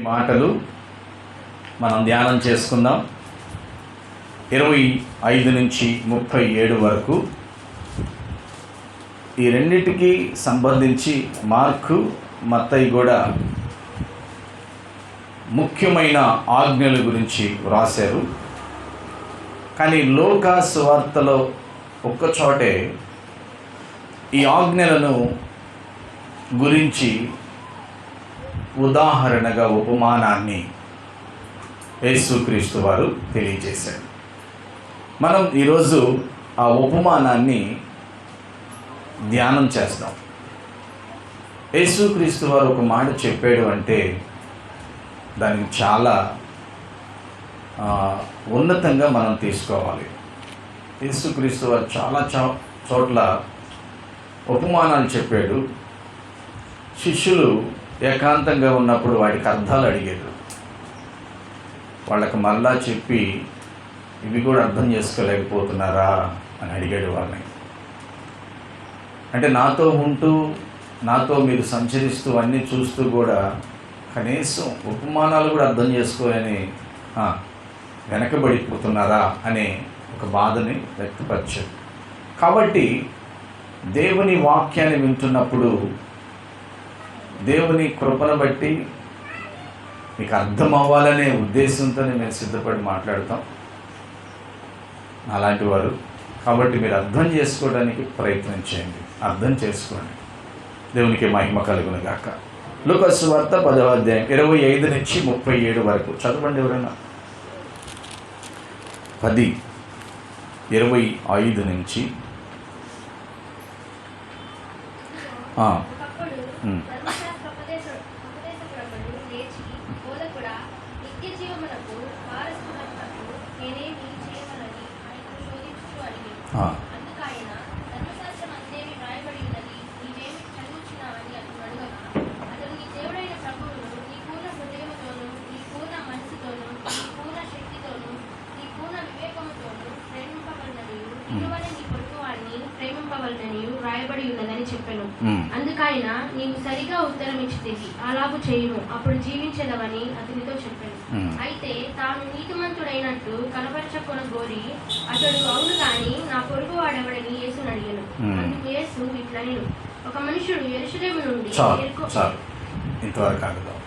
మాటలు మనం ధ్యానం చేసుకుందాం. 25 నుంచి 37 వరకు ఈ రెండిటికి సంబంధించి మార్కు, మత్తయి కూడా ముఖ్యమైన ఆజ్ఞల గురించి వ్రాశారు. కానీ లూకా సువార్తలో ఒక్కచోటే ఈ ఆజ్ఞలను గురించి ఉదాహరణగా ఉపమానాన్ని యేసుక్రీస్తు వారు తెలియజేశారు. మనం ఈరోజు ఆ ఉపమానాన్ని ధ్యానం చేస్తాం. యేసుక్రీస్తు వారు ఒక మాట చెప్పాడు అంటే దానికి చాలా ఉన్నతంగా మనం తీసుకోవాలి. యేసుక్రీస్తు వారు చాలా చోట్ల ఉపమానాలు చెప్పాడు. శిష్యులు ఏకాంతంగా ఉన్నప్పుడు వాటికి అర్థాలు అడిగారు. వాళ్ళకి మళ్ళా చెప్పి ఇవి కూడా అర్థం చేసుకోలేకపోతున్నారా అని అడిగాడు వాళ్ళని. అంటే నాతో ఉంటూ, నాతో మీరు సంచరిస్తూ అన్నీ చూస్తూ కూడా కనీసం ఉపమానాలు కూడా అర్థం చేసుకోని వెనకబడిపోతున్నారా అనే ఒక బాధని వ్యక్తపరిచారు. కాబట్టి దేవుని వాక్యాన్ని వింటున్నప్పుడు దేవుని కృపను బట్టి మీకు అర్థం అవ్వాలనే ఉద్దేశంతోనే మేము సిద్ధపడి మాట్లాడతాం అలాంటి వారు. కాబట్టి మీరు అర్థం చేసుకోవడానికి ప్రయత్నం చేయండి, అర్థం చేసుకోండి. దేవునికి మహిమ కలుగును గాక. లూకా సువార్త 10వ అధ్యాయం 25 నుంచి 37 వరకు చదవండి ఎవరైనా. 10:25 నుంచి రాయబడి ఉన్నదని చెప్పాను. అందుకైన నీవు సరిగా ఉత్తరం ఇచ్చితివి, అలాగు చేయును, అప్పుడు జీవించదవని అతనితో చెప్పాను. అయితే తాను నీతిమంతుడైనట్టు కనపరచకొనగోరి అతడు అవును గాని నా పొరుగు వాడెవడని యేసును అడిగాను. అందుకు యేసు ఇట్లనెను, ఒక మనుషుడు యెరూషలేము నుండి ఇంతవరకు ఆగుదాం.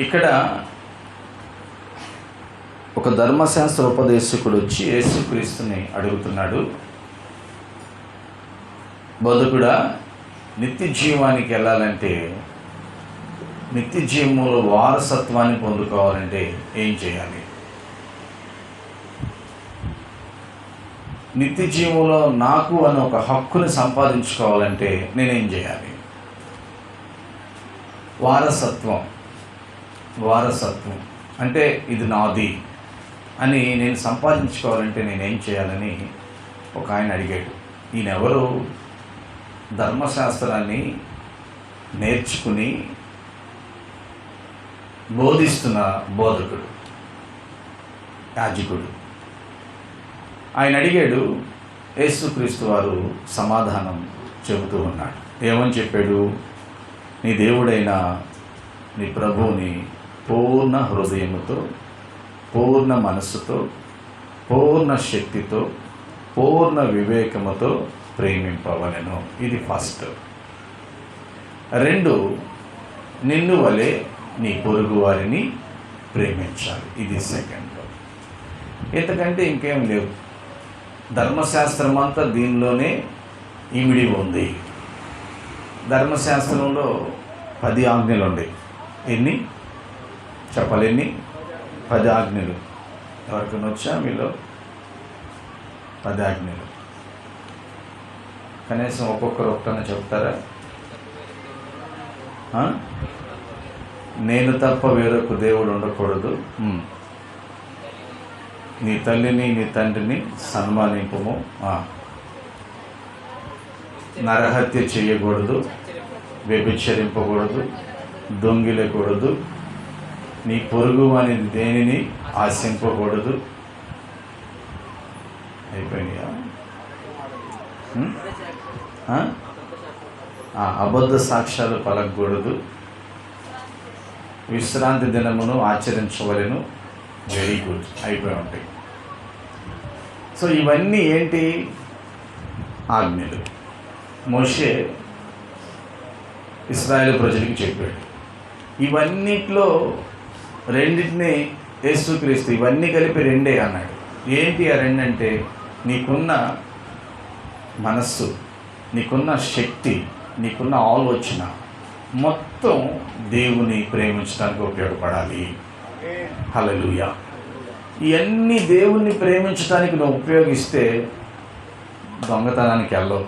ఇక్కడ ఒక ధర్మశాస్త్ర ఉపదేశకుడు వచ్చి యేసుక్రీస్తుని అడుగుతున్నాడు, బోధకుడా, నిత్య జీవానికి వెళ్ళాలంటే, నిత్య జీవములో వారసత్వాన్ని పొందుకోవాలంటే ఏం చేయాలి? నిత్య జీవంలో నాకు అని ఒక హక్కుని సంపాదించుకోవాలంటే నేనేం చేయాలి? వారసత్వం అంటే ఇది నాది అని నేను సంపాదించుకోవాలంటే నేనేం చేయాలని ఒక ఆయన అడిగాడు. ఈయన ఎవరు? ధర్మశాస్త్రాన్ని నేర్చుకుని బోధిస్తున్న బోధకుడు, యాజకుడు. ఆయన అడిగాడు. యేసుక్రీస్తు వారు సమాధానం చెబుతూ ఉన్నాడు. ఏమని చెప్పాడు? నీ దేవుడైన నీ ప్రభువుని పూర్ణ హృదయముతో, పూర్ణ మనస్సుతో, పూర్ణ శక్తితో, పూర్ణ వివేకముతో ప్రేమింపవలెను. ఇది ఫస్ట్. 2, నిన్ను వలె నీ పొరుగు వారిని ప్రేమించాలి. ఇది సెకండ్. ఎంతకంటే ఇంకేం లేవు. ధర్మశాస్త్రం అంతా దీనిలోనే ఇమిడి ఉంది. ధర్మశాస్త్రంలో 10 ఆజ్ఞలు ఉన్నాయి. ఎన్ని చెప్పాలి? 10 ఆజ్ఞలు. ఎవరికైనా వచ్చా మీలో? 10 ఆజ్ఞలు. కనీసం ఒక్కొక్కరు ఒక్కన చెప్తారా? నేను తప్ప వేరొక దేవుడు ఉండకూడదు, నీ తల్లిని నీ తండ్రిని సన్మానింపుము, నరహత్య చేయకూడదు, వ్యభిచరింపకూడదు, దొంగిలకూడదు, నీ పొరుగు అని దేనిని ఆశింపకూడదు. అయిపోయినాయా? అబద్ధ సాక్ష్యాలు పలకకూడదు, విశ్రాంతి దినమును ఆచరించవలెను. వెరీ గుడ్, అయిపోయి ఉంటాయి. సో ఇవన్నీ ఏంటి? ఆజ్ఞలు. మోషే ఇశ్రాయేలు ప్రజలకు చెప్పాడు. ఇవన్నిట్లో రెండింటిని యేసుక్రీస్తు ఇవన్నీ కలిపి రెండే అన్నాడు. ఏంటి ఆ రెండంటే, నీకున్న మనస్సు, నీకున్న శక్తి, నీకున్న ఆలోచన మొత్తం దేవుని ప్రేమించడానికి ఉపయోగపడాలి. హల్లెలూయా. ఇవన్నీ దేవుణ్ణి ప్రేమించడానికి నువ్వు ఉపయోగిస్తే దొంగతనానికి వెళ్ళవు,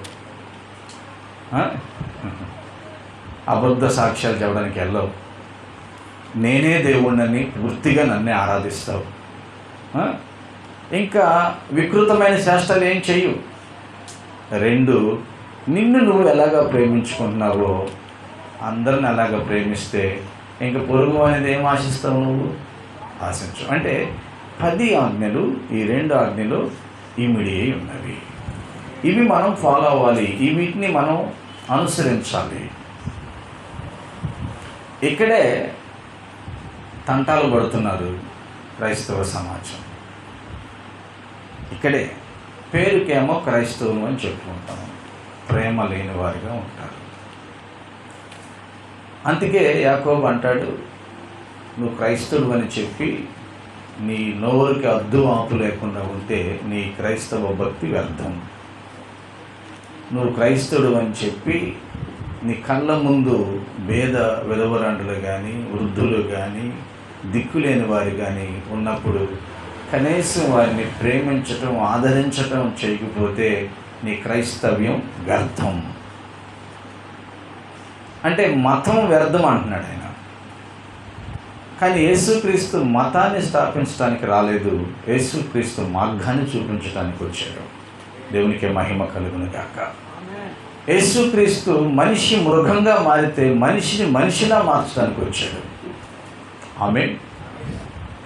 అబద్ధ సాక్ష్యాలు చెప్పడానికి వెళ్ళవు, నేనే దేవుణ్ణని పూర్తిగా నన్నే ఆరాధిస్తావు, ఇంకా వికృతమైన చేష్టలు ఏం చెయ్యు. రెండు, నిన్ను నువ్వు ఎలాగ ప్రేమించుకుంటున్నావో అందరిని అలాగ ప్రేమిస్తే ఇంకా పొరుగు అనేది ఏం ఆశిస్తావు? నువ్వు ఆశించు. అంటే 10 ఆజ్ఞలు ఈ 2 ఆజ్ఞలు ఇమిడి ఉన్నవి. ఇవి మనం ఫాలో అవ్వాలి, వీటిని మనం అనుసరించాలి. ఇక్కడే తంటాలు పడుతున్నారు క్రైస్తవ సమాజం. ఇక్కడే పేరుకేమో క్రైస్తవులు అని చెప్పుకుంటాము, ప్రేమ లేని వారిగా ఉంటారు. అందుకే యాకోబు అంటాడు, నువ్వు క్రైస్తవుడు అని చెప్పి నీ నోరుకి అద్దు ఆపు లేకుండా ఉంటే నీ క్రైస్తవ భక్తి వ్యర్థం. నువ్వు క్రైస్తవుడు అని చెప్పి నీ కళ్ళ ముందు పేద విధవరాండులు కానీ, వృద్ధులు కానీ, దిక్కులేని వారు కానీ ఉన్నప్పుడు కనీసం వారిని ప్రేమించటం, ఆదరించటం చేయకపోతే నీ క్రైస్తవ్యం వ్యర్థం. అంటే మతం వ్యర్థం అంటున్నాడు ఆయన. కానీ యేసుక్రీస్తు మతాన్ని స్థాపించడానికి రాలేదు, యేసుక్రీస్తు మార్గాన్ని చూపించడానికి వచ్చాడు. దేవునికి మహిమ కలుగును గాక. యేసుక్రీస్తు మనిషి మృగంగా మారితే మనిషిని మనిషిలా మార్చడానికి వచ్చాడు. ఆమేన్,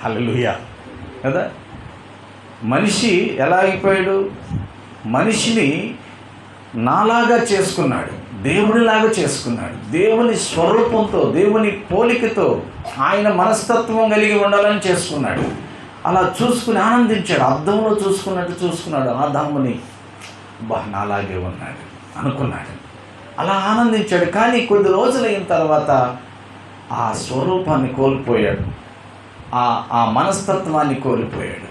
హల్లెలూయా కదా. మనిషి ఎలా అయిపోయాడు? మనిషిని నాలాగా చేసుకున్నాడు, దేవునిలాగా చేసుకున్నాడు. దేవుని స్వరూపంతో, దేవుని పోలికతో, ఆయన మనస్తత్వం కలిగి ఉండాలని చేసుకున్నాడు. అలా చూసుకుని ఆనందించాడు. అద్దంలో చూసుకున్నట్టు చూసుకున్నాడు. ఆదాముని నాలాగే ఉన్నాడు అనుకున్నాడు, అలా ఆనందించాడు. కానీ కొద్ది రోజులైన తర్వాత ఆ స్వరూపాన్ని కోల్పోయాడు, ఆ మనస్తత్వాన్ని కోల్పోయాడు.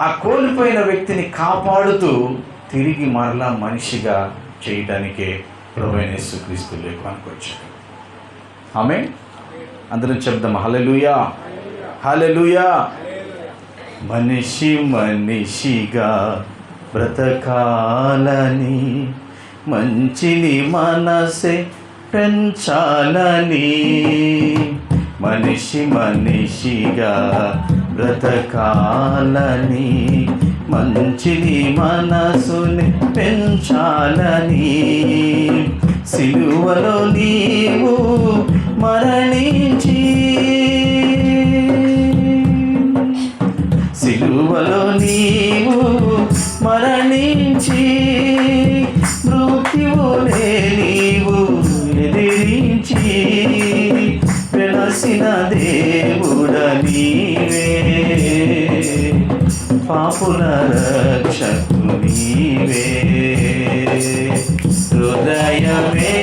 ఆ కోల్పోయిన వ్యక్తిని కాపాడుతూ తిరిగి మరలా మనిషిగా చేయడానికే ప్రభువైన యేసుక్రీస్తు లోకానికి వచ్చాడు. ఆమేన్. అందరం చెప్దాం హల్లెలూయా, హల్లెలూయా. మనిషి మనిషిగా బ్రతకాలని, మంచిని మనసే పెంచాలని, మనిషి మనిషిగా బ్రతకాలని, మంచిని మనసుని పెంచాలని, సిలువలో నీవు మరణించి, సిలువలో నీవు మరణించి, మృత్యువునే నీవు ఎదిరించి, వెలసిన దేవుడ నీవే, పాపుల రక్షకు నీవే, హృదయమే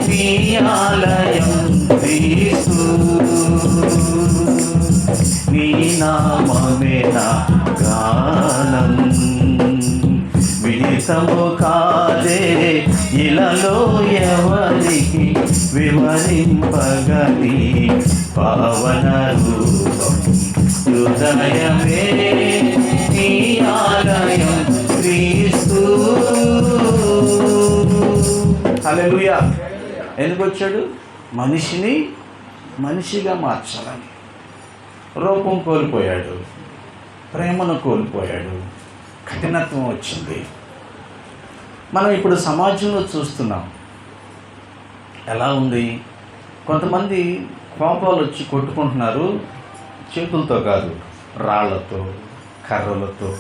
నీ ఆలయం క్రీస్తు, నీ నామమే నా గానం, విదితము కాదే ఇలలో ఎవరికి వివరింపగలి పావన రూపం, హృదయమే నీ ఆలయం క్రీస్తు. హల్లెలూయా. ఎందుకు వచ్చాడు? మనిషిని మనిషిగా మార్చాలని. రూపం కోల్పోయాడు, ప్రేమను కోల్పోయాడు, కఠినత్వం వచ్చింది. మనం ఇప్పుడు సమాజంలో చూస్తున్నాం ఎలా ఉంది. కొంతమంది కోపాలు వచ్చి కొట్టుకుంటున్నారు, చేతులతో కాదు, రాళ్లతో, కర్రలతో,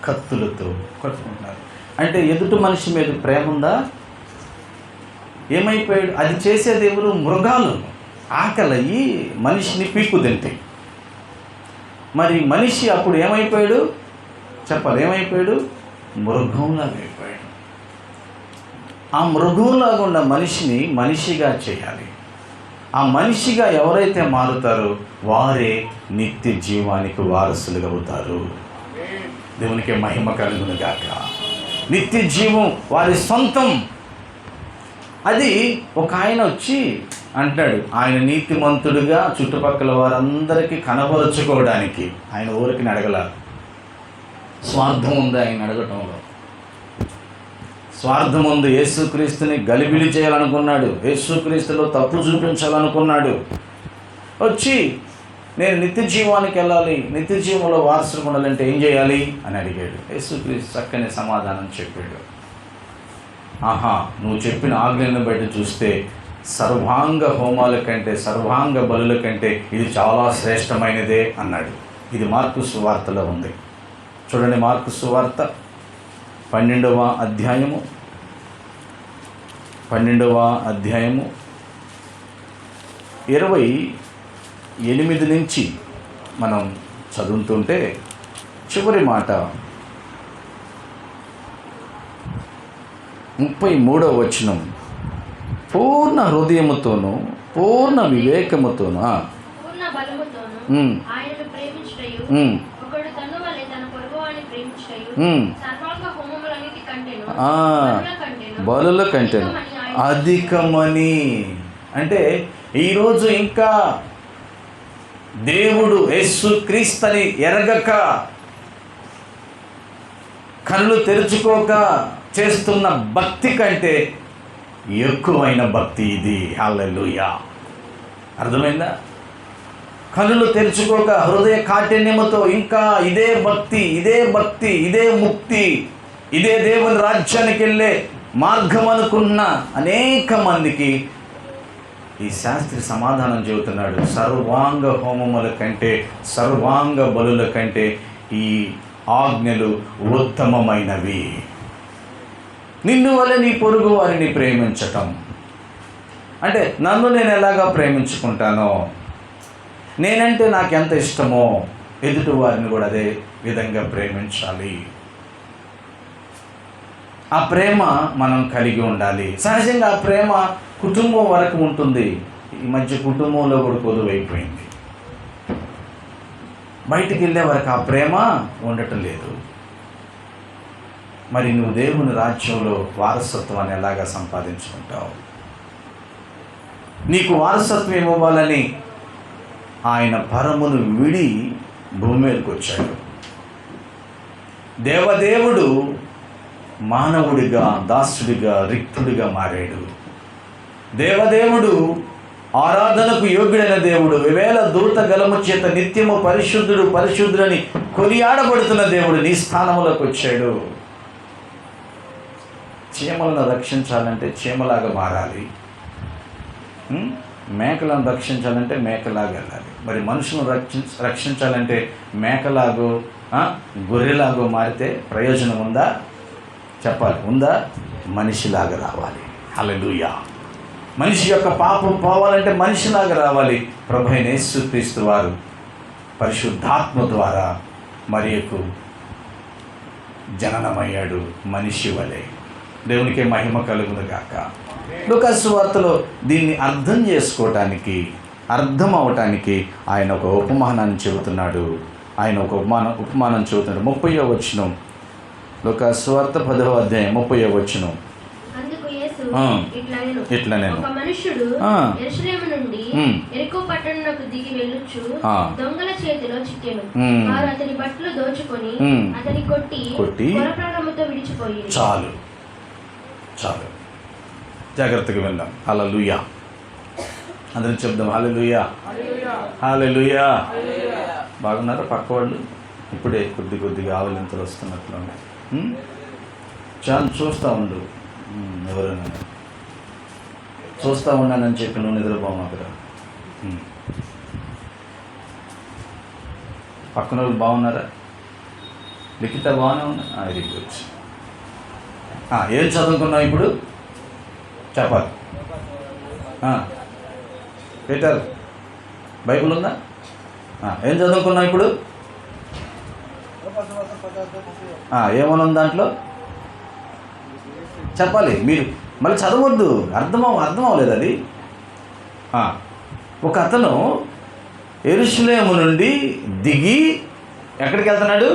కత్తులతో కొట్టుకుంటున్నారు. అంటే ఎదుటి మనిషి మీద ప్రేమ ఉందా? ఏమైపోయాడు? అది చేసేది ఎవరు? మృగాలు. ఆకలయ్యి మనిషిని పీక్కు తింటాయి. మరి మనిషి అప్పుడు ఏమైపోయాడు చెప్పాలి? ఏమైపోయాడు? మృగంలాగా అయిపోయాడు. ఆ మృగంలాగా ఉన్న మనిషిని మనిషిగా చేయాలి. ఆ మనిషిగా ఎవరైతే మారుతారో వారే నిత్య జీవానికి వారసులుగా అవుతారు. దేవునికి మహిమ కలుగును గాక. నిత్య జీవం వారి సొంతం. అది ఒక ఆయన వచ్చి అంటాడు, ఆయన నీతిమంతుడిగా చుట్టుపక్కల వారందరికీ కనబరుచుకోవడానికి ఆయన ఊరికి అడగల. స్వార్థం ఉంది ఆయన అడగటంలో. స్వార్థం ఉంది. యేసుక్రీస్తుని గలిబిలి చేయాలనుకున్నాడు, యేసుక్రీస్తులో తప్పు చూపించాలనుకున్నాడు. వచ్చి నేను నిత్య జీవానికి వెళ్ళాలి, నిత్య జీవంలో వారసులు ఉండాలంటే ఏం చేయాలి అని అడిగాడు. యేసుక్రీస్తు చక్కని సమాధానం చెప్పాడు. ఆహా, నువ్వు చెప్పిన ఆజ్ఞలను బట్టి చూస్తే సర్వాంగ హోమాల కంటే, సర్వాంగ బలుల కంటే ఇది చాలా శ్రేష్టమైనదే అన్నాడు. ఇది మార్కు సువార్తలో ఉంది. చూడండి, మార్కు సువార్త 12వ అధ్యాయము 28 నుంచి మనం చదువుతుంటే చివరి మాట 33వ వచనం, పూర్ణ హృదయముతోనూ పూర్ణ వివేకముతోనూ పూర్ణ బలముతోనూ ఆయనను ప్రేమించుటయు, ఒకడు తన్ను వలె తన పొరుగువాని ప్రేమించుటయు సర్వాంగ హోమములన్నిటి కంటెను బలుల కంటెను అధికమని. అంటే ఈరోజు ఇంకా దేవుడు యేసుక్రీస్తుని ఎరగక, కళ్ళు తెరుచుకోక చేస్తున్న భక్తి కంటే ఎక్కువైన భక్తి ఇది. హల్లెలూయా. అర్థమైందా? కళ్ళు తెరుచుకోక హృదయ కాఠిన్యముతో ఇంకా ఇదే భక్తి, ఇదే భక్తి, ఇదే ముక్తి, ఇదే దేవుని రాజ్యానికి వెళ్ళే మార్గం అనుకున్న అనేక మందికి ఈ శాస్త్రి సమాధానం చెబుతున్నాడు. సర్వాంగ హోమముల కంటే, సర్వాంగ బలుల కంటే ఈ ఆజ్ఞలు ఉత్తమమైనవి. నిన్ను వల్ల నీ పొరుగు వారిని ప్రేమించటం అంటే, నన్ను నేను ఎలాగా ప్రేమించుకుంటానో, నేనంటే నాకు ఎంత ఇష్టమో ఎదుటి వారిని కూడా అదే విధంగా ప్రేమించాలి. ఆ ప్రేమ మనం కలిగి ఉండాలి. సహజంగా ఆ ప్రేమ కుటుంబం వరకు ఉంటుంది. ఈ మధ్య కుటుంబంలో కూడా కొలువైపోయింది. బయటికి వెళ్ళే వరకు ఆ ప్రేమ ఉండటం లేదు. మరి నువ్వు దేవుని రాజ్యంలో వారసత్వాన్ని ఎలాగా సంపాదించుకుంటావు? నీకు వారసత్వం ఇవ్వాలని ఆయన పరమును విడి భూమి మీదకి వచ్చాడు. దేవదేవుడు మానవుడిగా, దాసుడిగా, రిక్తుడిగా మారాడు. దేవదేవుడు ఆరాధనకు యోగ్యుడైన దేవుడు, వేవేల దూత గలము చేత నిత్యము పరిశుద్ధుడు పరిశుద్ధుడని కొనియాడబడుతున్న దేవుడు నీ స్థానంలోకి వచ్చాడు. చీమలను రక్షించాలంటే చీమలాగా మారాలి, మేకలను రక్షించాలంటే మేకలాగా వెళ్ళాలి. మరి మనుషులను రక్షించాలంటే మేకలాగో గొర్రెలాగో మారితే ప్రయోజనం ఉందా? చెప్పాలి, ఉందా? మనిషిలాగా రావాలి. హల్లెలూయా. మనిషి యొక్క పాపం పోవాలంటే మనిషిలాగా రావాలి. ప్రభువైన యేసుక్రీస్తు వారు పరిశుద్ధాత్మ ద్వారా మరియకు జననమయ్యాడు మనిషి వలె. దేవునికి మహిమ కలుగును గాక. లూకా సువార్తలో దీన్ని అర్థం చేసుకోవటానికి, అర్థం అవటానికి ఆయన ఒక ఉపమానాన్ని చెబుతున్నాడు. ఆయన ఒక ఉపమానం చెబుతున్నాడు. 30వ వచనం, లూకా సువార్త 10వ అధ్యాయం 30వ వచనం. ఇట్లా నేను ఒక మనుష్యుడు యెరూషలేము నుండి యెరికో పట్టణమునకు దిగి వెళ్ళుచు దొంగల చేతిలో చిక్కెను. వారు అతని బట్టలు దోచుకొని అతని కొట్టి కొరప్రాణముతో విడిచిపోయి. చాలు చాలు, జాగ్రత్తగా వెళ్దాం. హల్లెలూయా. అందరం చెప్దాం హల్లెలూయా, హల్లెలూయా. బాగున్నారా పక్క వాళ్ళు? ఇప్పుడే కొద్దిగా ఆవలింతలు వస్తున్నట్లు. చాలు, చూస్తూ ఉండు. ఎవరైనా చూస్తూ ఉన్నానని చెప్పి నువ్వు నిద్రపోమాకరా. పక్కన వాళ్ళు బాగున్నారా? లిఖిత బాగానే ఉన్నా? Very good. ఏం చదువుకున్నావు ఇప్పుడు? చెప్పాలి. పీటర్ బైబిల్ ఉందా? ఏం చదువుకున్నావు ఇప్పుడు? ఏమన్నా ఉంది దాంట్లో? చెప్పాలి మీరు, మళ్ళీ చదవద్దు. అర్థం అవ్వలేదు అది. ఒక అతను యెరూషలేము నుండి దిగి ఎక్కడికి వెళ్తున్నాడు?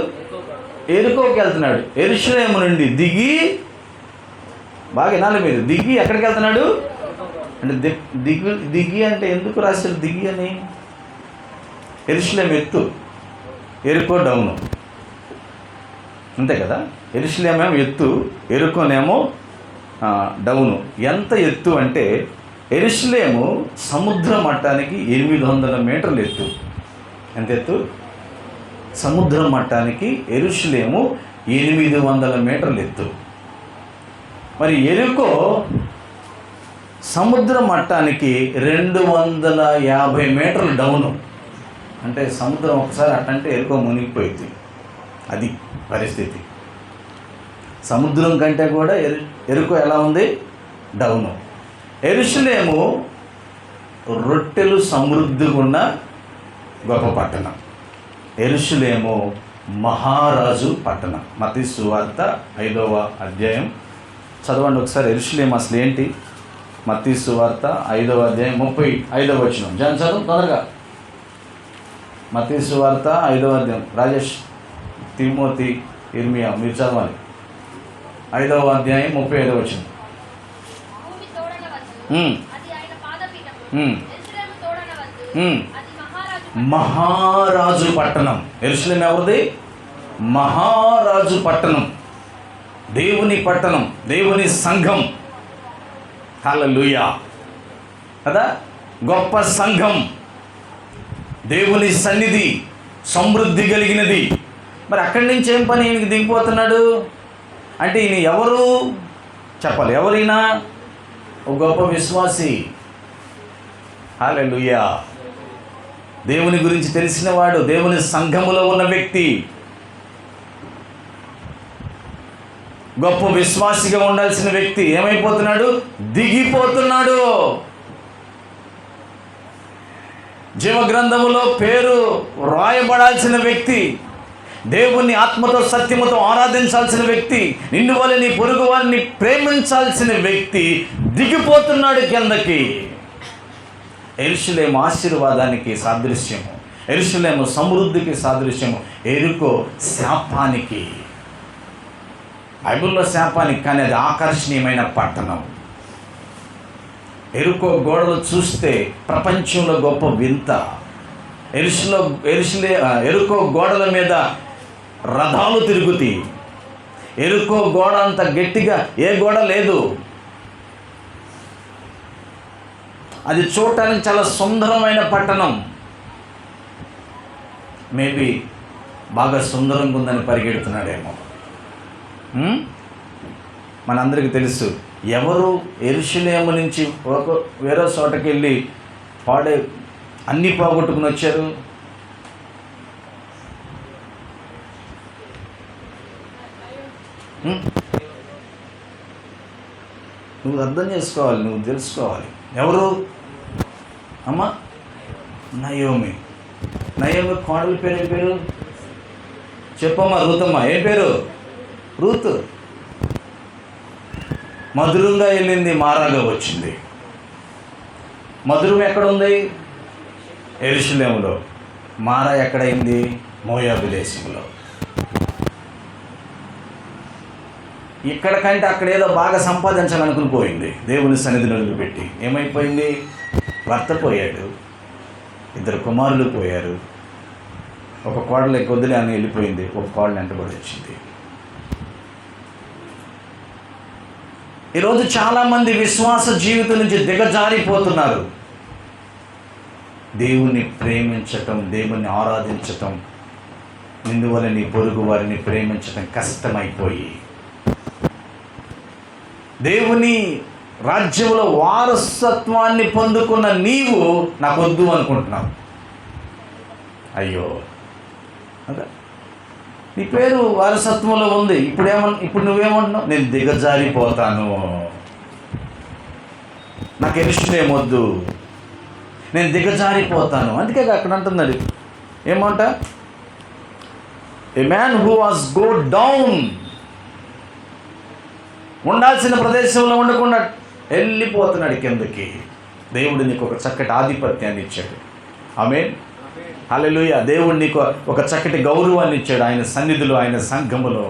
ఎరికోకి వెళ్తున్నాడు. యెరూషలేము నుండి దిగి, బాగా వినాలి మీరు, దిగి ఎక్కడికి వెళ్తున్నాడు అంటే దిగి అంటే ఎందుకు రాశారు దిగి అని? యెరూషలేము ఎత్తు, ఎరికో డౌను, అంతే కదా. యెరూషలేమేమో ఎత్తు, ఎరుకోనేమో డౌను. ఎంత ఎత్తు అంటే యెరూషలేము సముద్ర మట్టానికి 800 మీటర్లు ఎత్తు. ఎంత ఎత్తు? సముద్ర మట్టానికి యెరూషలేము 800 మీటర్లు ఎత్తు. మరి ఎరికో సముద్ర మట్టానికి 250 మీటర్లు డౌను. అంటే సముద్రం ఒకసారి అట్టంటే ఎరికో మునిగిపోయింది. అది పరిస్థితి. సముద్రం కంటే కూడా ఎరుకో ఎలా ఉంది? డౌను. యెరూషలేము రొట్టెలు సమృద్ధిగా ఉన్న గొప్ప పట్టణం. యెరూషలేము మహారాజు పట్టణం. మత్తయి సువార్త 5వ అధ్యాయం చదవండి ఒకసారి. యెరూషలేము అసలు ఏంటి? మత్తయి సువార్త 5వ అధ్యాయం 35వ వచనం. జనం చదువు తొందరగా. మత్తయి సువార్త 5వ అధ్యాయం. రాజేష్, తిమోతి, ఇర్మియా మీరు చదవాలి. 5వ అధ్యాయం 35వ వచనం. మహారాజు పట్టణం. యెరూషలేము ఎవరిది? మహారాజు పట్టణం, దేవుని పట్టణం, దేవుని సంఘం. హల్లెలూయా కదా. గొప్ప సంఘం, దేవుని సన్నిధి, సమృద్ధి కలిగినది. మరి అక్కడి నుంచి ఏం పని ఈయనకి దిగిపోతున్నాడు అంటే ఈయన ఎవరు చెప్పాలి? ఎవరైనా ఒక గొప్ప విశ్వాసి. హల్లెలూయా. దేవుని గురించి తెలిసినవాడు, దేవుని సంఘములో ఉన్న వ్యక్తి, గొప్ప విశ్వాసిగా ఉండాల్సిన వ్యక్తి ఏమైపోతున్నాడు? దిగిపోతున్నాడు. జీవగ్రంథములో పేరు రాయబడాల్సిన వ్యక్తి, దేవుణ్ణి ఆత్మతో సత్యముతో ఆరాధించాల్సిన వ్యక్తి, నిన్ను వల్ల నీ పొరుగు వారిని ప్రేమించాల్సిన వ్యక్తి దిగిపోతున్నాడు కిందకి. యెరూషలేము ఆశీర్వాదానికి సాదృశ్యము, యెరూషలేము సమృద్ధికి సాదృశ్యము, ఎరికో శాపానికి, బైబిల్లో శాపానికి, కానీ అది ఆకర్షణీయమైన పట్టణం. ఎరుకో గోడలు చూస్తే ప్రపంచంలో గొప్ప వింత. ఎరుకో గోడల మీద రథాలు తిరుగుతాయి. ఎరుకో గోడ అంత గట్టిగా ఏ గోడ లేదు. అది చూడటానికి చాలా సుందరమైన పట్టణం. మేబీ బాగా సుందరంగా ఉందని పరిగెడుతున్నాడేమో. మనందరికీ తెలుసు ఎవరు యెరూషలేము నుంచి వేరే చోటకి వెళ్ళి అన్నీ పోగొట్టుకుని వచ్చారు. నువ్వు అర్థం చేసుకోవాలి, నువ్వు తెలుసుకోవాలి. ఎవరు? అమ్మ నయోమి. నయోమి కోడలి పేరు ఏం పేరు చెప్పమ్మా? రూతమ్మ. ఏం పేరు? రూతు. మధురంగా వెళ్ళింది, మారాగా వచ్చింది. మధురం ఎక్కడ ఉంది? యెరూషలేములో. మారా ఎక్కడైంది? మోయాబు దేశంలో. ఇక్కడ కంటే అక్కడ ఏదో బాగా సంపాదించాలనుకుని పోయింది. దేవుని సన్నిధిని వదిలిపెట్టి ఏమైపోయింది? భర్త పోయాడు, 2 కుమారులు పోయారు, ఒక కోడలు కొద్దిలే అని వెళ్ళిపోయింది, ఒక కోడలు వెంటబడి వచ్చింది. ఈరోజు చాలామంది విశ్వాస జీవితం నుంచి దిగజారిపోతున్నారు. దేవుణ్ణి ప్రేమించటం, దేవుణ్ణి ఆరాధించటం, నిన్నువల్ల నీ పొరుగు వారిని ప్రేమించటం కష్టమైపోయి, దేవుని రాజ్యంలో వారసత్వాన్ని పొందుకున్న నీవు నాకు వద్దు అనుకుంటున్నావు. అయ్యో, అదే నీ పేరు వారసత్వంలో ఉంది. ఇప్పుడు నువ్వేమంటున్నావు? నేను దిగజారిపోతాను, నాకు యెరూషలేము వద్దు, నేను దిగజారిపోతాను. అందుకే అక్కడ అంటున్నాడు ఏమంట, ఏ man who was go down, ఉండాల్సిన ప్రదేశంలో ఉండకుండా వెళ్ళిపోతున్నాడు కిందకి. దేవుడు నీకు ఒక చక్కటి ఆధిపత్యాన్ని ఇచ్చాడు. ఆమేన్, హల్లెలూయా. దేవుడు నీకు ఒక చక్కటి గౌరవాన్ని ఇచ్చాడు ఆయన సన్నిధిలో, ఆయన సంఘములో.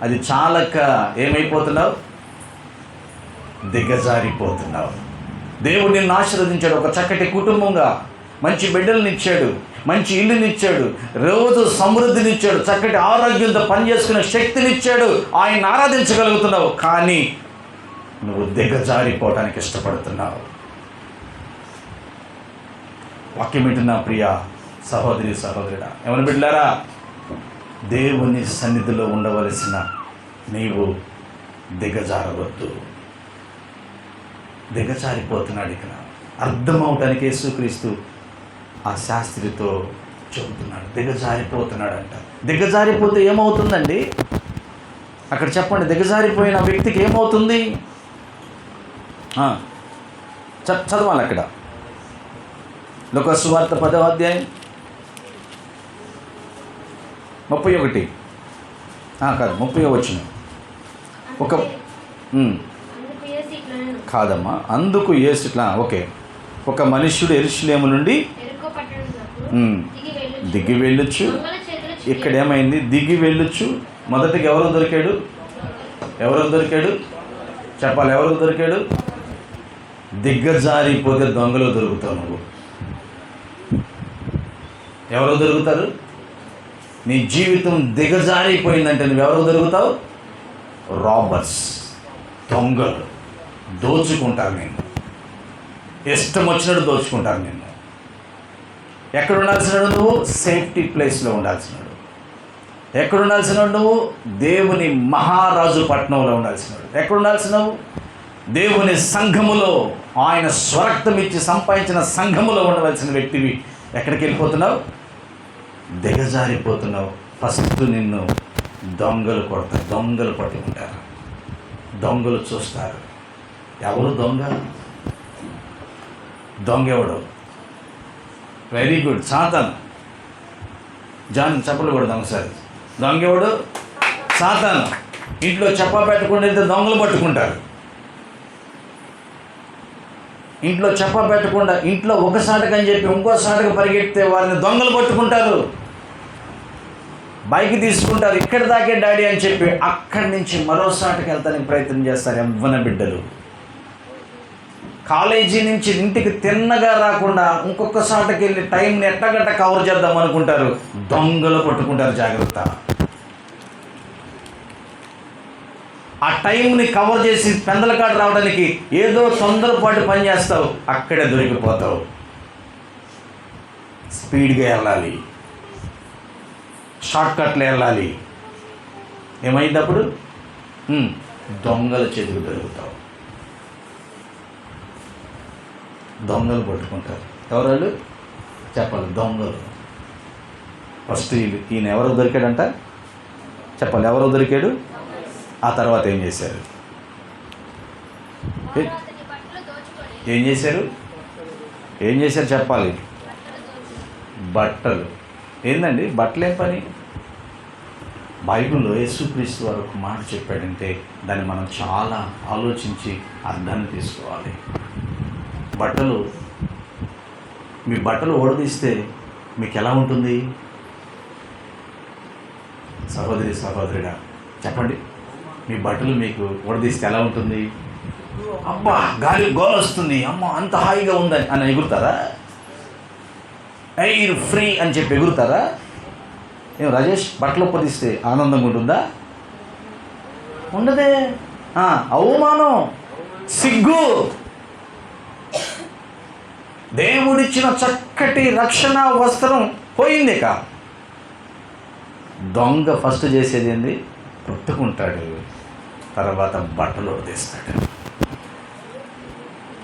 అది చాలక ఏమైపోతున్నావు? దిగజారిపోతున్నావు. దేవుడు నిన్ను ఆశీర్వదించాడు, ఒక చక్కటి కుటుంబంగా మంచి బిడ్డలనిచ్చాడు, మంచి ఇల్లునిచ్చాడు, రోజు సమృద్ధినిచ్చాడు, చక్కటి ఆరోగ్యంతో పనిచేసుకునే శక్తినిచ్చాడు. ఆయన ఆరాధించగలుగుతున్నావు, కానీ నువ్వు దిగజారిపోవడానికి ఇష్టపడుతున్నావు. వాక్యం వింటున్నా ప్రియ సహోదరి సహోదరుడా, ఏమని బిడ్డలారా, దేవుని సన్నిధిలో ఉండవలసిన నీవు దిగజారవద్దు. దిగజారిపోతున్నాడు. ఇక్కడ అర్థమవటానికి యేసుక్రీస్తు ఆ శాస్త్రితో చెబుతున్నాడు, దిగజారిపోతున్నాడు అంట. దిగజారిపోతే ఏమవుతుందండి? అక్కడ చెప్పండి, దిగజారిపోయిన వ్యక్తికి ఏమవుతుంది? చదవాలి అక్కడ. లూకా సువార్త 10వ అధ్యాయం 31 కాదు 30వ వచనం. ఒక కాదమ్మా, అందుకు యేసు ఇట్లా, ఓకే, ఒక మనుష్యుడు యెరూషలేము నుండి దిగి వెళ్ళొచ్చు. ఇక్కడ ఏమైంది? దిగి వెళ్ళొచ్చు. మొదటికి ఎవరు దొరికాడు? చెప్పాలి, ఎవరు దొరికాడు? దిగ్గజారిపోతే దొంగలు దొరుకుతావు నువ్వు. ఎవరు దొరుకుతారు? నీ జీవితం దిగజారిపోయిందంటే నువ్వెవరు దొరుకుతావు? రాబర్స్, దొంగలు దోచుకుంటారు నిన్ను, ఇష్టం వచ్చినట్టు దోచుకుంటారు నిన్ను. ఎక్కడ ఉండాల్సినాడు నువ్వు? సేఫ్టీ ప్లేస్లో ఉండాల్సినాడు. ఎక్కడ ఉండాల్సినాడు నువ్వు? దేవుని మహారాజు పట్టణంలో ఉండాల్సినాడు. ఎక్కడ ఉండాల్సినావు? దేవుని సంఘములో, ఆయన స్వరక్తం ఇచ్చి సంపాదించిన సంఘములో ఉండవలసిన వ్యక్తివి. ఎక్కడికి వెళ్ళిపోతున్నావు? దిగజారిపోతున్నావు. ఫస్ట్ నిన్ను దొంగలు కొడతారు, దొంగలు పట్టుకుంటారు, దొంగలు చూస్తారు. ఎవరు దొంగ? దొంగ ఎవడు? వెరీ గుడ్, సాతాను. జాన్ చెప్పలు కూడా దొంగ సార్. దొంగ ఎవడు? సాతాను. ఇంట్లో చెప్ప పెట్టకుండా వెళ్తే దొంగలు పట్టుకుంటారు. ఇంట్లో చెప్ప పెట్టకుండా ఇంట్లో ఒక సాటకని చెప్పి ఇంకో సాటకు పరిగెడితే వారిని దొంగలు పట్టుకుంటారు, బైక్ తీసుకుంటారు. ఇక్కడ దాకే డాడీ అని చెప్పి అక్కడి నుంచి మరో సాటకి వెళ్తానికి ప్రయత్నం చేస్తారు యవ్వన బిడ్డలు. కాలేజీ నుంచి ఇంటికి తిన్నగా రాకుండా ఇంకొక సాటకి వెళ్ళి టైంని ఎట్టగట్ట కవర్ చేద్దాం అనుకుంటారు, దొంగలు పట్టుకుంటారు. జాగ్రత్త. ఆ టైంని కవర్ చేసి పెందలకాడ రావడానికి ఏదో తొందరపాటు పని చేస్తావు, అక్కడే దొరికిపోతావు. స్పీడ్గా వెళ్ళాలి, షార్ట్కట్లో వెళ్ళాలి. ఏమైంది అప్పుడు? దొంగల చేతికి దొరుకుతావు. దొంగలు పట్టుకుంటారు. ఎవరు చెప్పాలి? దొంగలు. ఫస్ట్ ఈయన ఎవరు దొరికాడంట? చెప్పాలి, ఎవరు దొరికాడు? ఆ తర్వాత ఏం చేశారు? ఏం చేశారు చెప్పాలి. బట్టలు. ఏందండి బట్టలు? ఏం పని? బైబిల్లో యేసుక్రీస్తు వారు ఒక మాట చెప్పాడంటే దాన్ని మనం చాలా ఆలోచించి అర్థాన్ని తీసుకోవాలి. బట్టలు, మీ బట్టలు ఓడదీస్తే మీకు ఎలా ఉంటుంది? సహోదరి సహోదరుడా చెప్పండి, మీ బట్టలు మీకు ఓడదీస్తే ఎలా ఉంటుంది? అబ్బా గాలి గోల వస్తుంది, అమ్మ అంత హాయిగా ఉందని అని ఎగురుతారా? ఎయిర్ ఫ్రీ అని చెప్పి ఎగురుతారా? ఏం రాజేష్, బట్టలు పొదిస్తే ఆనందంగా ఉంటుందా? ఉండదే. అవమానం, సిగ్గు. దేవుడిచ్చిన చక్కటి రక్షణ వస్త్రం పోయింది. దొంగ ఫస్ట్ చేసేది ఏంది? పట్టుకుంటాడు, తర్వాత బట్టలు తీస్తాడు.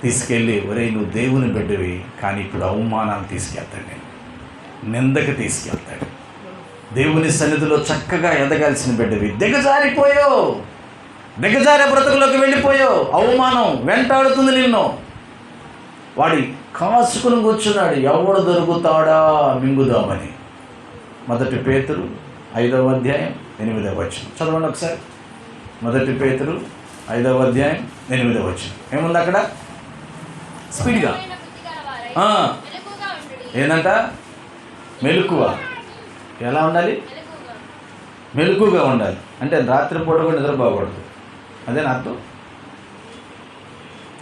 తీసుకెళ్ళి, ఒరే నువ్వు దేవుని బిడ్డవి, కానీ ఇప్పుడు అవమానాన్ని తీసుకెళ్తాడు, నేను నిందకి తీసుకెళ్తాడు. దేవుని సన్నిధిలో చక్కగా ఎదగాల్సిన బిడ్డవి దిగజారిపోయావు, దిగజారే బ్రతుకులోకి వెళ్ళిపోయావు. అవమానం వెంటాడుతుంది నిన్ను. వాడి కాసుకుని కూర్చున్నాడు, ఎవడు దొరుకుతాడా మింగుదామని. 1 పేతురు 5వ అధ్యాయం 8వ వచనం చదవండి ఒకసారి. 1 పేతురు 5వ అధ్యాయం 8వ వచనం ఏముంది అక్కడ? స్పీడ్గా ఏంటంట? మెలకువ. ఎలా ఉండాలి? మెలకుగా ఉండాలి. అంటే రాత్రిపూట కూడా నిద్రపోకూడదు. అదేనా అర్థం?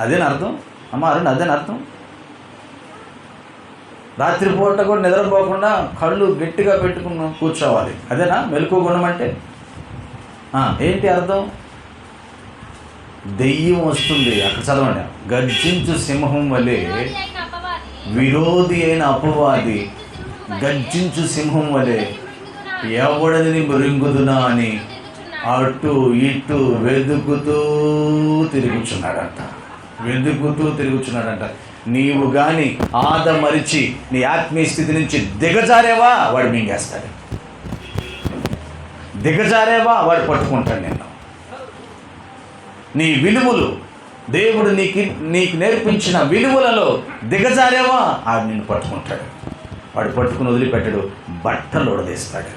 అదేనా అర్థం అమ్మ అరుణ్? అదేనా అర్థం? రాత్రిపూట కూడా నిద్రపోకుండా కళ్ళు గట్టిగా పెట్టుకుని కూర్చోవాలి. అదేనా మెలకువ గుణం అంటే? ఏంటి అర్థం? దెయ్యం వస్తుంది. అక్కడ చదవండి. గర్జించు సింహం వలె విరోధి అయిన అపవాది గర్జించు సింహం వలె ఎవడని మృంగుదునా అని అటు ఇటు వెతుకుతూ తిరుగుచున్నాడంట. నీవు కానీ ఆదమరిచి నీ ఆత్మీయ స్థితి నుంచి దిగజారేవా వాడు మింగేస్తాడు. దిగజారేవా వాడు పట్టుకుంటాడు నిన్ను. నీ విలువలు, దేవుడు నీకు నేర్పించిన విలువలలో దిగజారేవా ఆడు నిన్ను పట్టుకుంటాడు. వాడు పట్టుకుని వదిలిపెట్టాడు. బట్టలు ఉడదీస్తాడు,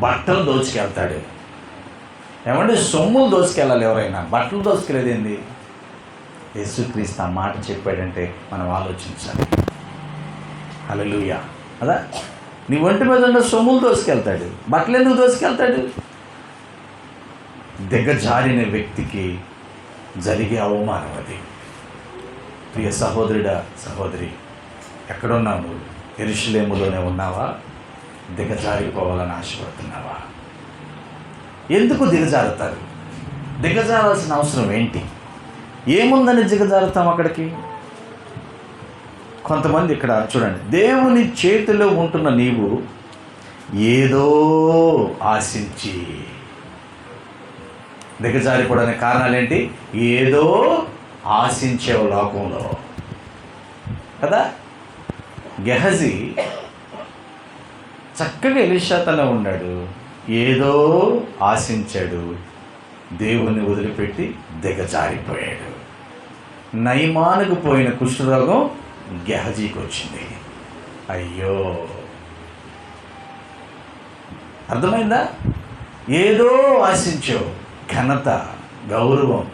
బట్టలు దోచుకెళ్తాడు. ఏమంటే సొమ్ములు దోచుకెళ్ళాలి ఎవరైనా, బట్టలు దోచుకెళ్ళేదేంది? యేసుక్రీస్తు ఆ మాట చెప్పాడంటే మనం ఆలోచించాలి. హల్లెలూయా. అదా నీ ఒంటి మీద ఉన్న సొమ్ములు దోచుకెళ్తాడు, బట్టలు ఎందుకు దోచుకెళ్తాడు? దిగజారిన వ్యక్తికి జరిగే అవమానం అది. ప్రియ సహోదరుడా, సహోదరి, ఎక్కడున్నావు నువ్వు? యెరూషలేములోనే ఉన్నావా? దిగజారిపోవాలని ఆశపడుతున్నావా? ఎందుకు దిగజారుతారు? దిగజారాల్సిన అవసరం ఏంటి? ఏముందని దిగజారుతాం అక్కడికి? కొంతమంది ఇక్కడ చూడండి, దేవుని చేతిలో ఉంటున్న నీవు ఏదో ఆశించి దిగజారిపోవడానికి కారణాలు ఏంటి? ఏదో ఆశించేవు లోకంలో కదా. గెహజీ చక్కగా ఎలీషాతోనే ఉన్నాడు, ఏదో ఆశించాడు, దేవుని వదిలిపెట్టి దిగజారిపోయాడు. నయమానుకు పోయిన కుష్ఠరోగం గెహజీకి వచ్చింది. అయ్యో, అర్థమైందా? ఏదో ఆశించావు, ఘనత, గౌరవం,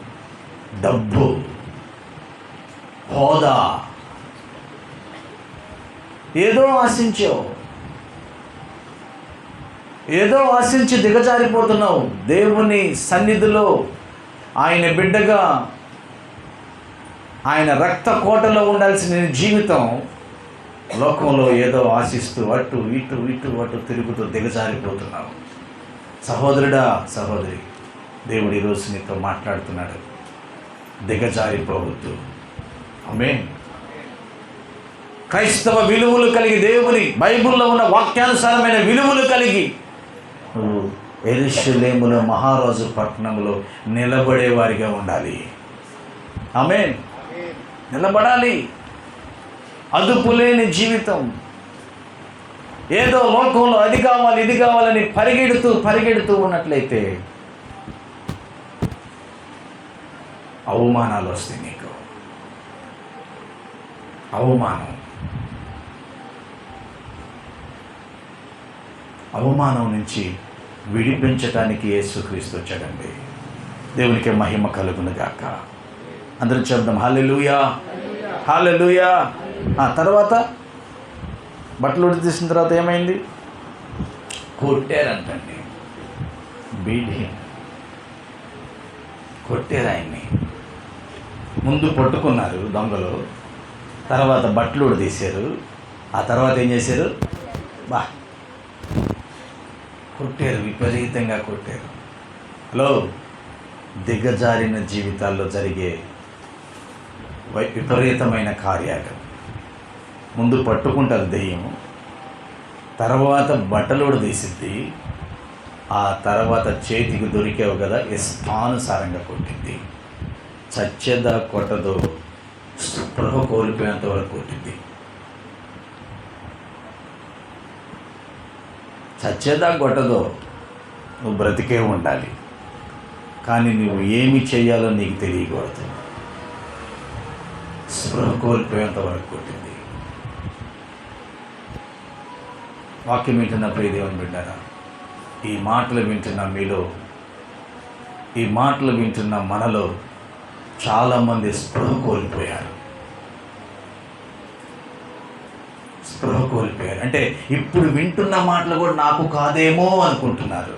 డబ్బు, హోదా, ఏదో ఆశించావు, ఏదో ఆశించి దిగజారిపోతున్నావు. దేవుని సన్నిధిలో ఆయన బిడ్డగా, ఆయన రక్త కోటలో ఉండాల్సిన జీవితం లోకంలో ఏదో ఆశిస్తూ అటు ఇటు ఇటు అటు తిరుగుతూ దిగజారిపోతున్నావు. సహోదరుడా, సహోదరి, దేవుడు ఈరోజు నీతో మాట్లాడుతున్నాడు. దిగజారిపోవద్దు. ఆమేన్. క్రైస్తవ విలువలు కలిగి, దేవుని బైబిల్లో ఉన్న వాక్యానుసారమైన విలువలు కలిగి నువ్వు యెరూషలేములో మహారాజు పట్టణంలో నిలబడేవారిగా ఉండాలి. ఆమేన్. నిలబడాలి. అదుపులేని జీవితం, ఏదో లోకంలో అది కావాలి ఇది కావాలని పరిగెడుతూ ఉన్నట్లయితే అవమానాలు వస్తాయి నీకు. అవమానం నుంచి విడిపించటానికి యేసుక్రీస్తు వచ్చాడండి. దేవునికి మహిమ కలుగును గాక. అందరూ చెప్దాం హల్లెలూయా, హల్లెలూయా. తర్వాత బట్టలు ఉడి తీసిన తర్వాత ఏమైంది? కొట్టారంటండి. కొట్టారు ఆయన్ని. ముందు పట్టుకున్నారు దొంగలు, తర్వాత బట్టలు ఉడి తీశారు, ఆ తర్వాత ఏం చేశారు? కొట్టారు, విపరీతంగా కొట్టారు. హలో, దిగజారిన జీవితాల్లో జరిగే విపరీతమైన కార్యాలు. ముందు పట్టుకుంటారు దెయ్యం, తర్వాత బట్టలోడు తీసిద్ది, ఆ తర్వాత చేతికి దొరికేవు కదా ఇష్టానుసారంగా కొట్టింది. చచ్చేదా కొట్టదో, స్పృహ కోల్పోయేంత వరకు కొట్టింది. చచ్చేదా కొట్టదో, నువ్వు బ్రతికే ఉండాలి, కానీ నువ్వు ఏమి చేయాలో నీకు తెలియకూడదు. స్పృహ కోల్పోయేంత వరకు కొట్టింది. వాక్యం వింటున్న ప్రియ దేవుని బిడ్డారా, ఈ మాటలు వింటున్న మీలో, ఈ మాటలు వింటున్న మనలో చాలామంది స్పృహ కోల్పోయారు. స్పృహ కోల్పోయారు అంటే ఇప్పుడు వింటున్న మాటలు కూడా నాకు కాదేమో అనుకుంటున్నారు.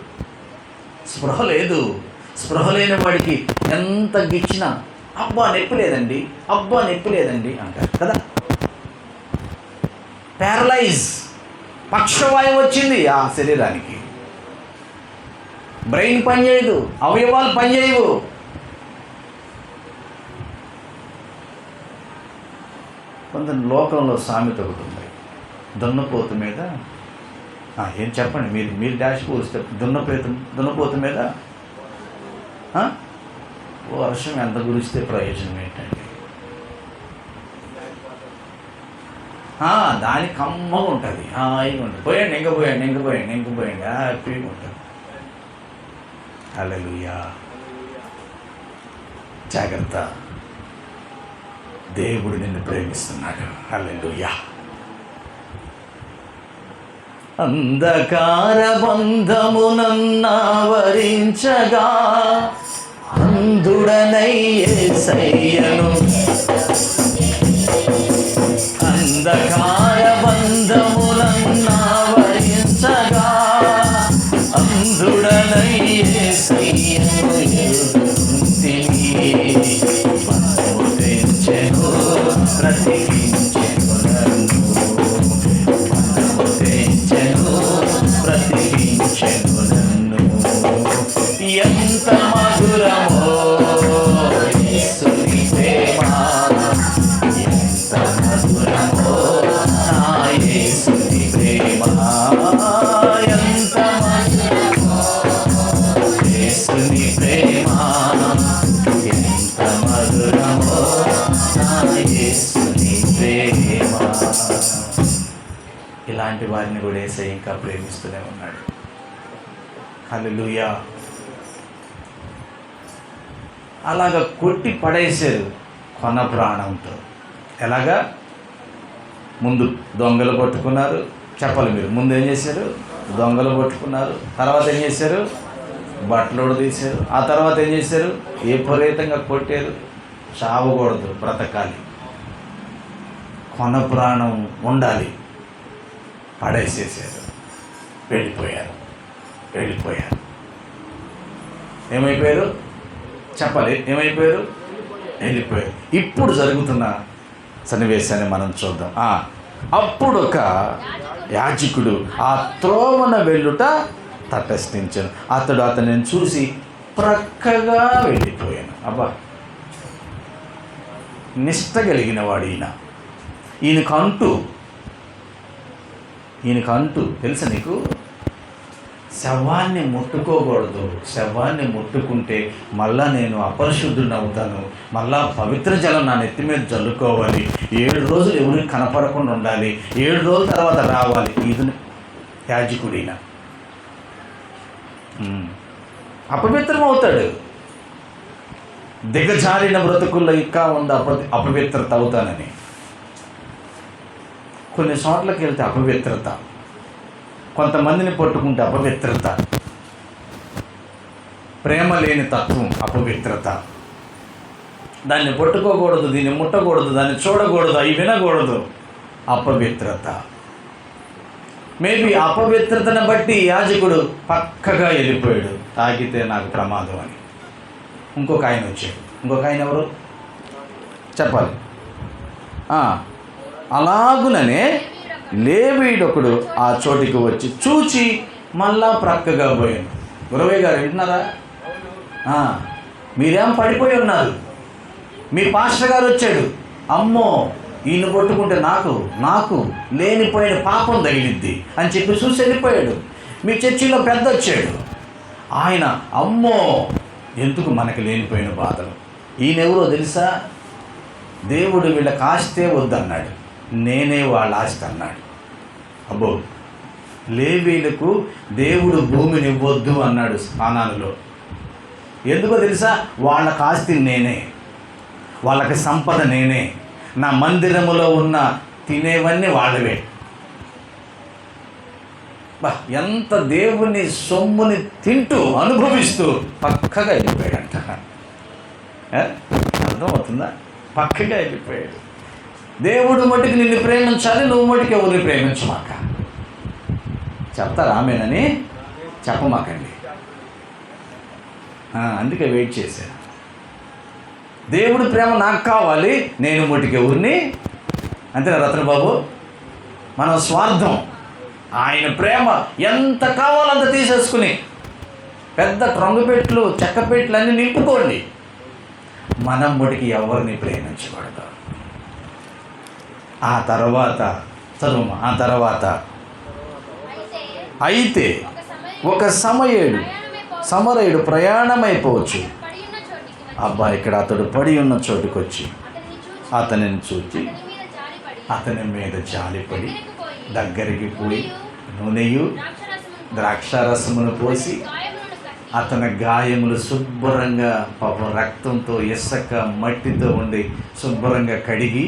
స్పృహ లేదు. స్పృహ లేని వాడికి ఎంత గిచ్చినా అబ్బా నొప్పి లేదండి, అబ్బా నొప్పి లేదండి అంటారు కదా. ప్యారలైజ్, పక్షవాయువు వచ్చింది ఆ శరీరానికి, బ్రెయిన్ పనిచేయదు, అవయవాలు పనిచేయవు. కొంత లోకంలో సామెత ఒకటి ఉంది, దున్నపోతు మీద ఏం చెప్పండి, మీరు డాష్ పోస్తే దున్నపోతు మీద వర్షం ఎంత కురిస్తే ప్రయోజనం ఏంటండి? దానికి కమ్మగా ఉంటుంది, హాయిగా ఉంటుంది. పోయండి ఇంకపోయండి హ్యాపీగా ఉంటుంది. హల్లెలూయా. జాగ్రత్త, దేవుడు నిన్ను ప్రేమిస్తున్నాడు. హల్లెలూయా. అంధకార బంధమునన్నావరించగా అంధుడనై యేసయ్యను, అంధకార బంధమునన్నావరించగా అంధుడనై యేసయ్యను తెంచెను, బ్రతికించెను నన్ను, బ్రతికించెను నన్ను. ఎంత మధురమో యేసుని ప్రేమ, ఎంత మధురమో నా యేసుని ప్రేమ, ఎంత మధురమో యేసుని ప్రేమ, ఎంత మధురమో నా యేసుని ప్రేమ. ఇలాంటి వారిని కూడా యేసయ్య ఇంకా ప్రేమిస్తూనే ఉన్నాడు. హల్లెలూయా. అలాగా కొట్టి పడేశారు కొన ప్రాణంతో. ఎలాగా? ముందు దొంగలు పట్టుకున్నారు. చెప్పాలి మీరు, ముందు ఏం చేశారు? దొంగలు పట్టుకున్నారు. తర్వాత ఏం చేశారు? బట్టలు తీశారు. ఆ తర్వాత ఏం చేశారు? విపరీతంగా కొట్టారు. చావకూడదు, బ్రతకాలి, కొన ప్రాణం ఉండాలి. పడేసేసారు, వెళ్ళిపోయారు. ఏమైపోయారు? చెప్పాలి, ఏమైపోయారు? వెళ్ళిపోయారు. ఇప్పుడు జరుగుతున్న సన్నివేశాన్ని మనం చూద్దాం. అప్పుడు ఒక యాజకుడు ఆ త్రోవన వెళ్ళుట తటస్థించాను. అతడు అతనిని చూసి ప్రక్కగా వెళ్ళిపోయాను. అబ్బా, నిష్ట కలిగిన వాడు ఈయనకంటూ తెలుసా నీకు? శవాన్ని ముట్టుకోకూడదు. శవాన్ని ముట్టుకుంటే మళ్ళా నేను అపరిశుద్ధుడిని అవుతాను, మళ్ళా పవిత్ర జలం నా నెత్తి మీద జల్లుకోవాలి, 7 రోజులు ఎవరికి కనపడకుండా ఉండాలి, 7 రోజుల తర్వాత రావాలి. ఇది యాజకుడిన అపవిత్రం అవుతాడు. దిగజారిన బ్రతుకుల్లో ఇంకా ఉంది అపవిత్రత అవుతానని. కొన్ని చోట్లకి వెళ్తే అపవిత్రత, కొంతమందిని పట్టుకుంటే అపవిత్రత, ప్రేమ లేని తత్వం అపవిత్రత. దాన్ని పట్టుకోకూడదు, దీన్ని ముట్టకూడదు, దాన్ని చూడకూడదు, అవి వినకూడదు, అపవిత్రత. మేబీ అపవిత్రతను బట్టి యాజకుడు పక్కగా వెళ్ళిపోయాడు. తాగితే నాకు ప్రమాదం అని. ఇంకొక ఆయన వచ్చాడు. ఇంకొక ఆయన ఎవరు చెప్పాలి? అలాగుననే లేవీడొకడు ఆ చోటికి వచ్చి చూచి మళ్ళా ప్రక్కగా పోయాను. గురవయ్య గారు వింటున్నారా? మీరేం పడిపోయి ఉన్నారు, మీ పాస్టర్ గారు వచ్చాడు, అమ్మో ఈయన పట్టుకుంటే నాకు లేనిపోయిన పాపం తగిలిద్ది అని చెప్పి చూసి వెళ్ళిపోయాడు. మీ చర్చిలో పెద్ద వచ్చాడు, ఆయన అమ్మో ఎందుకు మనకి లేనిపోయిన బాధలు. ఈయనెవరో తెలుసా? దేవుడు వీళ్ళకి ఆస్తే వద్దన్నాడు, నేనే వాళ్ళ ఆస్తి అన్నాడు. అబ్బో, లేవీలకు దేవుడు భూమిని ఇవ్వద్దు అన్నాడు కానానులో. ఎందుకో తెలుసా? వాళ్ళకి ఆస్తి నేనే, వాళ్ళకి సంపద నేనే, నా మందిరములో ఉన్న తినేవన్నీ వాళ్ళవే. బా, ఎంత దేవుని సొమ్ముని తింటూ అనుభవిస్తూ పక్కగా వెళ్ళిపోయాడంట. అర్థమవుతుందా? పక్కగా వెళ్ళిపోయాడు. దేవుడు మటుకు నిన్ను ప్రేమించాలి, నువ్వు మటుకు ఎవరిని ప్రేమించమాక. చెప్తారా ఆమెనని? చెప్పమాకండి. అందుకే వెయిట్ చేశాను. దేవుడి ప్రేమ నాకు కావాలి, నేను మటుకు ఎవరిని. అంతేనా రత్నబాబు? మన స్వార్థం, ఆయన ప్రేమ ఎంత కావాలంత తీసేసుకుని పెద్ద ట్రంగుపెట్లు చెక్కపెట్లు అన్నీ నింపుకోండి. మనం మటుకి ఎవరిని ప్రేమించకూడదు. ఆ తర్వాత చదువు. ఆ తర్వాత అయితే ఒక సమరయుడు ప్రయాణమైపోవచ్చు. అబ్బా, ఇక్కడ అతడు పడి ఉన్న చోటుకు వచ్చి అతనిని చూచి అతని మీద జాలిపడి దగ్గరికి పోయి నూనెయు ద్రాక్షారసమును పోసి అతని గాయములు శుభ్రంగా, పాపం రక్తంతో ఇసుక మట్టితో ఉండి శుభ్రంగా కడిగి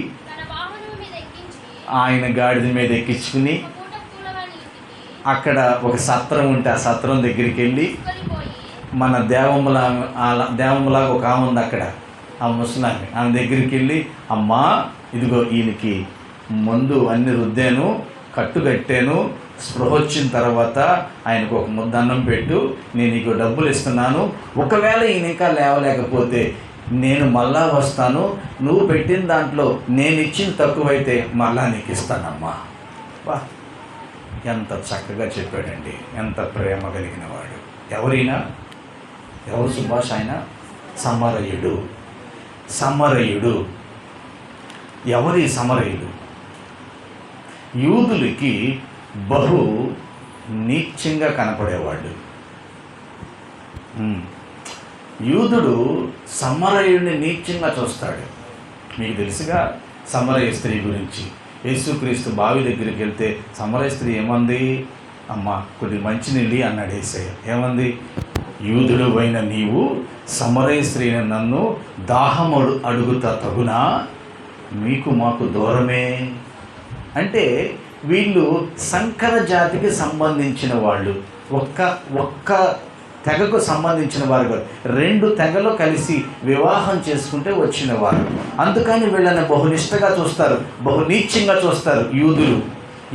ఆయన గాడిద మీద ఎక్కించుకుని అక్కడ ఒక సత్రం ఉంటే ఆ సత్రం దగ్గరికి వెళ్ళి మన దేవమ్మలాగా ఒక ఆమె ఉంది అక్కడ, ఆ ముసలామె, ఆమె దగ్గరికి వెళ్ళి, అమ్మా ఇదిగో ఈయనకి మందు అన్ని రుద్దాను, కట్టుకట్టాను, స్పృహ వచ్చిన తర్వాత ఆయనకు ఒక ముద్ద అన్నం పెట్టు, నేను నీకు డబ్బులు ఇస్తున్నాను, ఒకవేళ ఈయన ఇంకా లేవలేకపోతే నేను మళ్ళా వస్తాను, నువ్వు పెట్టిన దాంట్లో నేను ఇచ్చిన తక్కువైతే మళ్ళా నీకు ఇస్తానమ్మా. వా, ఎంత చక్కగా చెప్పాడండి, ఎంత ప్రేమ కలిగిన వాడు. ఎవరైనా ఎవరు సుభాష్? ఆయన సమరయుడు. ఎవరి సమరయుడు? యూదులకి బహు నీచంగా కనపడేవాడు. యూదుడు సమరయుడిని నీచంగా చూస్తాడు. మీకు తెలుసుగా సమరయ స్త్రీ గురించి. యేసుక్రీస్తు బావి దగ్గరికి వెళ్తే సమరయ స్త్రీ ఏమంది? అమ్మ కొద్ది మంచినీళ్ళు అన్నాడు యేసయ్య. ఏమంది? యూదుడు అయిన నీవు సమరయ స్త్రీని నన్ను దాహముడు అడుగుతా తగునా? మీకు మాకు దూరమే. అంటే వీళ్ళు సంకర జాతికి సంబంధించిన వాళ్ళు, ఒక్క తెగకు సంబంధించిన వారు కాదు, 2 తెగలు కలిసి వివాహం చేసుకుంటే వచ్చిన వారు. అందుకని వీళ్ళని బహునిష్టగా చూస్తారు, బహునీచ్యంగా చూస్తారు యూదులు.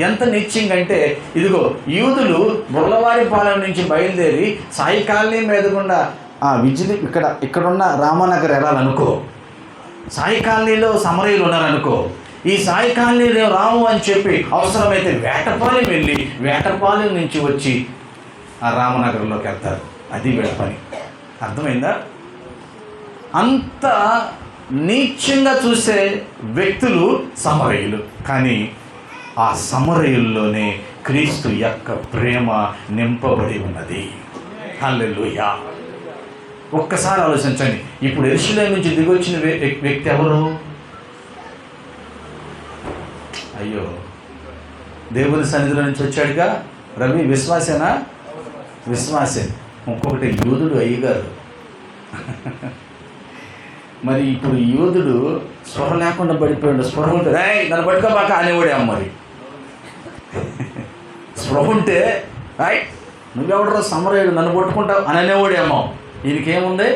ఎంత నీచ్యంగా అంటే, ఇదిగో యూదులు బుర్లవారిపాలెం నుంచి బయలుదేరి సాయి కాలనీ మీదకుండా ఇక్కడున్న రామనగర్ వెళ్ళాలనుకో, సాయి కాలనీలో సమరయులు ఉన్నారనుకో, ఈ సాయి కాలనీలో రాము అని చెప్పి అవసరమైతే వేటపాలెం వెళ్ళి వేటపాలెం నుంచి వచ్చి ఆ రామనగర్లోకి వెళ్తారు. అది వీళ్ళ పని. అర్థమైందా? అంత నీచంగా చూసే వ్యక్తులు సమరయులు. కానీ ఆ సమరయుల్లోనే క్రీస్తు యొక్క ప్రేమ నింపబడి ఉన్నది. హల్లెలూయా. ఒక్కసారి ఆలోచించండి. ఇప్పుడు యెరూషలేము నుంచి దిగొచ్చిన వ్యక్తి ఎవరు? అయ్యో, దేవుని సన్నిధిలో నుంచి వచ్చాడుగా. రవి విశ్వాసేనా? విశ్వాసే. ఇంకొకటి యూదుడు అయ్యగారు. మరి ఇప్పుడు యూదుడు స్పృహ లేకుండా పడిపోయాడు. స్పృహ ఉంటే నన్ను పట్టుకోబాక అనేవాడే అమ్మ. మరి స్పృహ ఉంటే నువ్వెవడో సమరయుడు నన్ను పట్టుకుంటావు అని అనేవాడే అమ్మ. ఈయనకేముంది?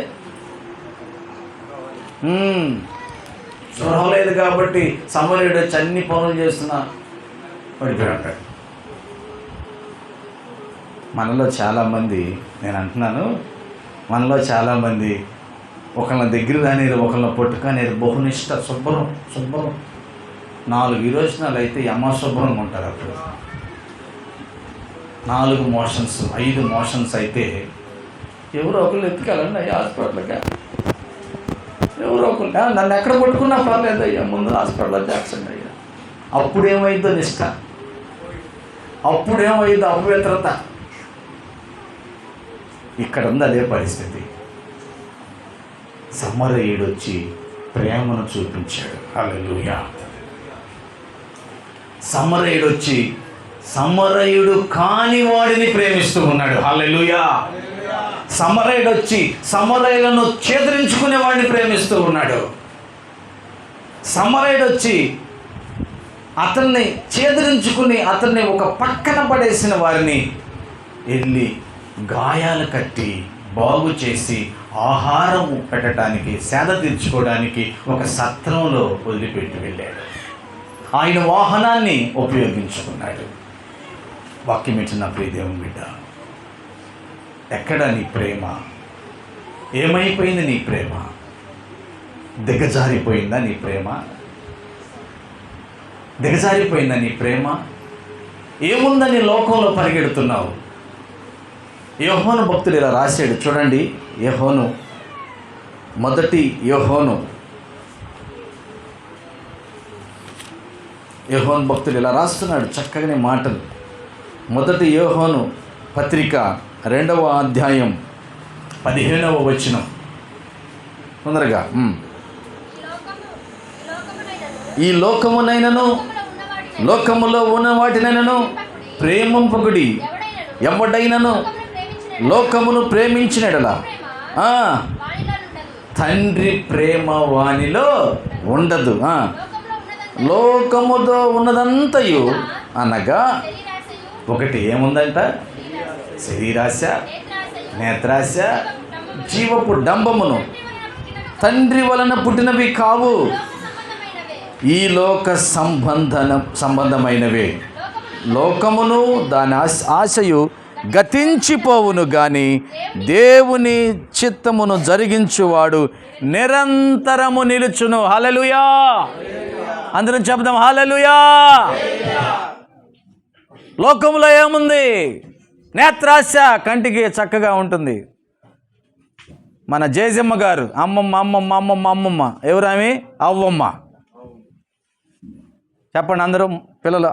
స్పృహ లేదు కాబట్టి సమరయుడు వచ్చి అన్ని పనులు చేస్తున్నా పడిపోయాడు. మనలో చాలామంది, నేను అంటున్నాను, మనలో చాలామంది ఒకళ్ళ దగ్గర రానిరు, ఒకళ్ళ పట్టుకానిరు, బహునిష్ట శుభ్రం 4 విరోచనాలు అయితే శుభ్రంగా ఉంటారు. అప్పుడు 4 మోషన్స్ 5 మోషన్స్ అయితే ఎవరో ఒకళ్ళు ఎత్తుకెళ్ళండి అయ్యా హాస్పిటల్గా. ఎవరో ఒకళ్ళు నన్ను ఎక్కడ పట్టుకున్నా పర్లేదు అయ్యా, ముందు హాస్పిటల్లో చేర్చండి అయ్యా. అప్పుడేమైందో నిష్ట, అప్పుడేమైందో అపవిత్రత. ఇక్కడ ఉంది అదే పరిస్థితి. సమరయుడు వచ్చి ప్రేమను చూపించాడు. హల్లెలూయా. సమరయుడు వచ్చి సమరయుడు కాని వాడిని ప్రేమిస్తూ ఉన్నాడు. హల్లెలూయా. సమరయుడు వచ్చి సమరయులను ఛేదరించుకునే వాడిని ప్రేమిస్తూ ఉన్నాడు. సమరయుడు వచ్చి అతన్ని చేదరించుకుని అతన్ని ఒక పక్కన పడేసిన వారిని వెళ్ళి గాయాలు కట్టి బాగు చేసి ఆహారం పెట్టడానికి, సేద తీర్చుకోవడానికి ఒక సత్రంలో వదిలిపెట్టి వెళ్ళాడు. ఆయన వాహనాన్ని ఉపయోగించుకున్నాడు. వాక్యం ఇచ్చిన ప్రియ దేవుని బిడ్డ, ఎక్కడ నీ ప్రేమ? ఏమైపోయింది నీ ప్రేమ? దిగజారిపోయిందా నీ ప్రేమ? దిగజారిపోయిందా నీ ప్రేమ? ఏముందని లోకంలో పరిగెడుతున్నావు? యోహోను భక్తుడు ఇలా రాశాడు, చూడండి. మొదటి యోహోను భక్తుడు ఇలా రాస్తున్నాడు చక్కగానే మాటలు. మొదటి యోహోను పత్రిక 2వ అధ్యాయం 15వ వచనం. తొందరగా. ఈ లోకమునైనను లోకములో ఉన్న వాటినైనను ప్రేమింపకుడి. ఎవడైనను లోకమును ప్రేమించినడలా తండ్రి ప్రేమ వానిలో ఉండదు. లోకముతో ఉన్నదంతయు అనగా ఒకటి ఏముందంట? శరీరాశ, నేత్రాశ, జీవపు డంబమును తండ్రి వలన పుట్టినవి కావు, ఈ లోక సంబంధమైనవే. లోకమును దాని ఆశయు గతించిపోవును గాని దేవుని చిత్తమును జరిగించువాడు నిరంతరము నిలుచును. హల్లెలూయా! అందరం చెప్దాం హల్లెలూయా! లోకంలో ఏముంది? నేత్రాశ, కంటికి చక్కగా ఉంటుంది. మన జయజమ్మ గారు అమ్మమ్మ ఎవరామి? అవ్వమ్మ. చెప్పండి అందరూ పిల్లలు.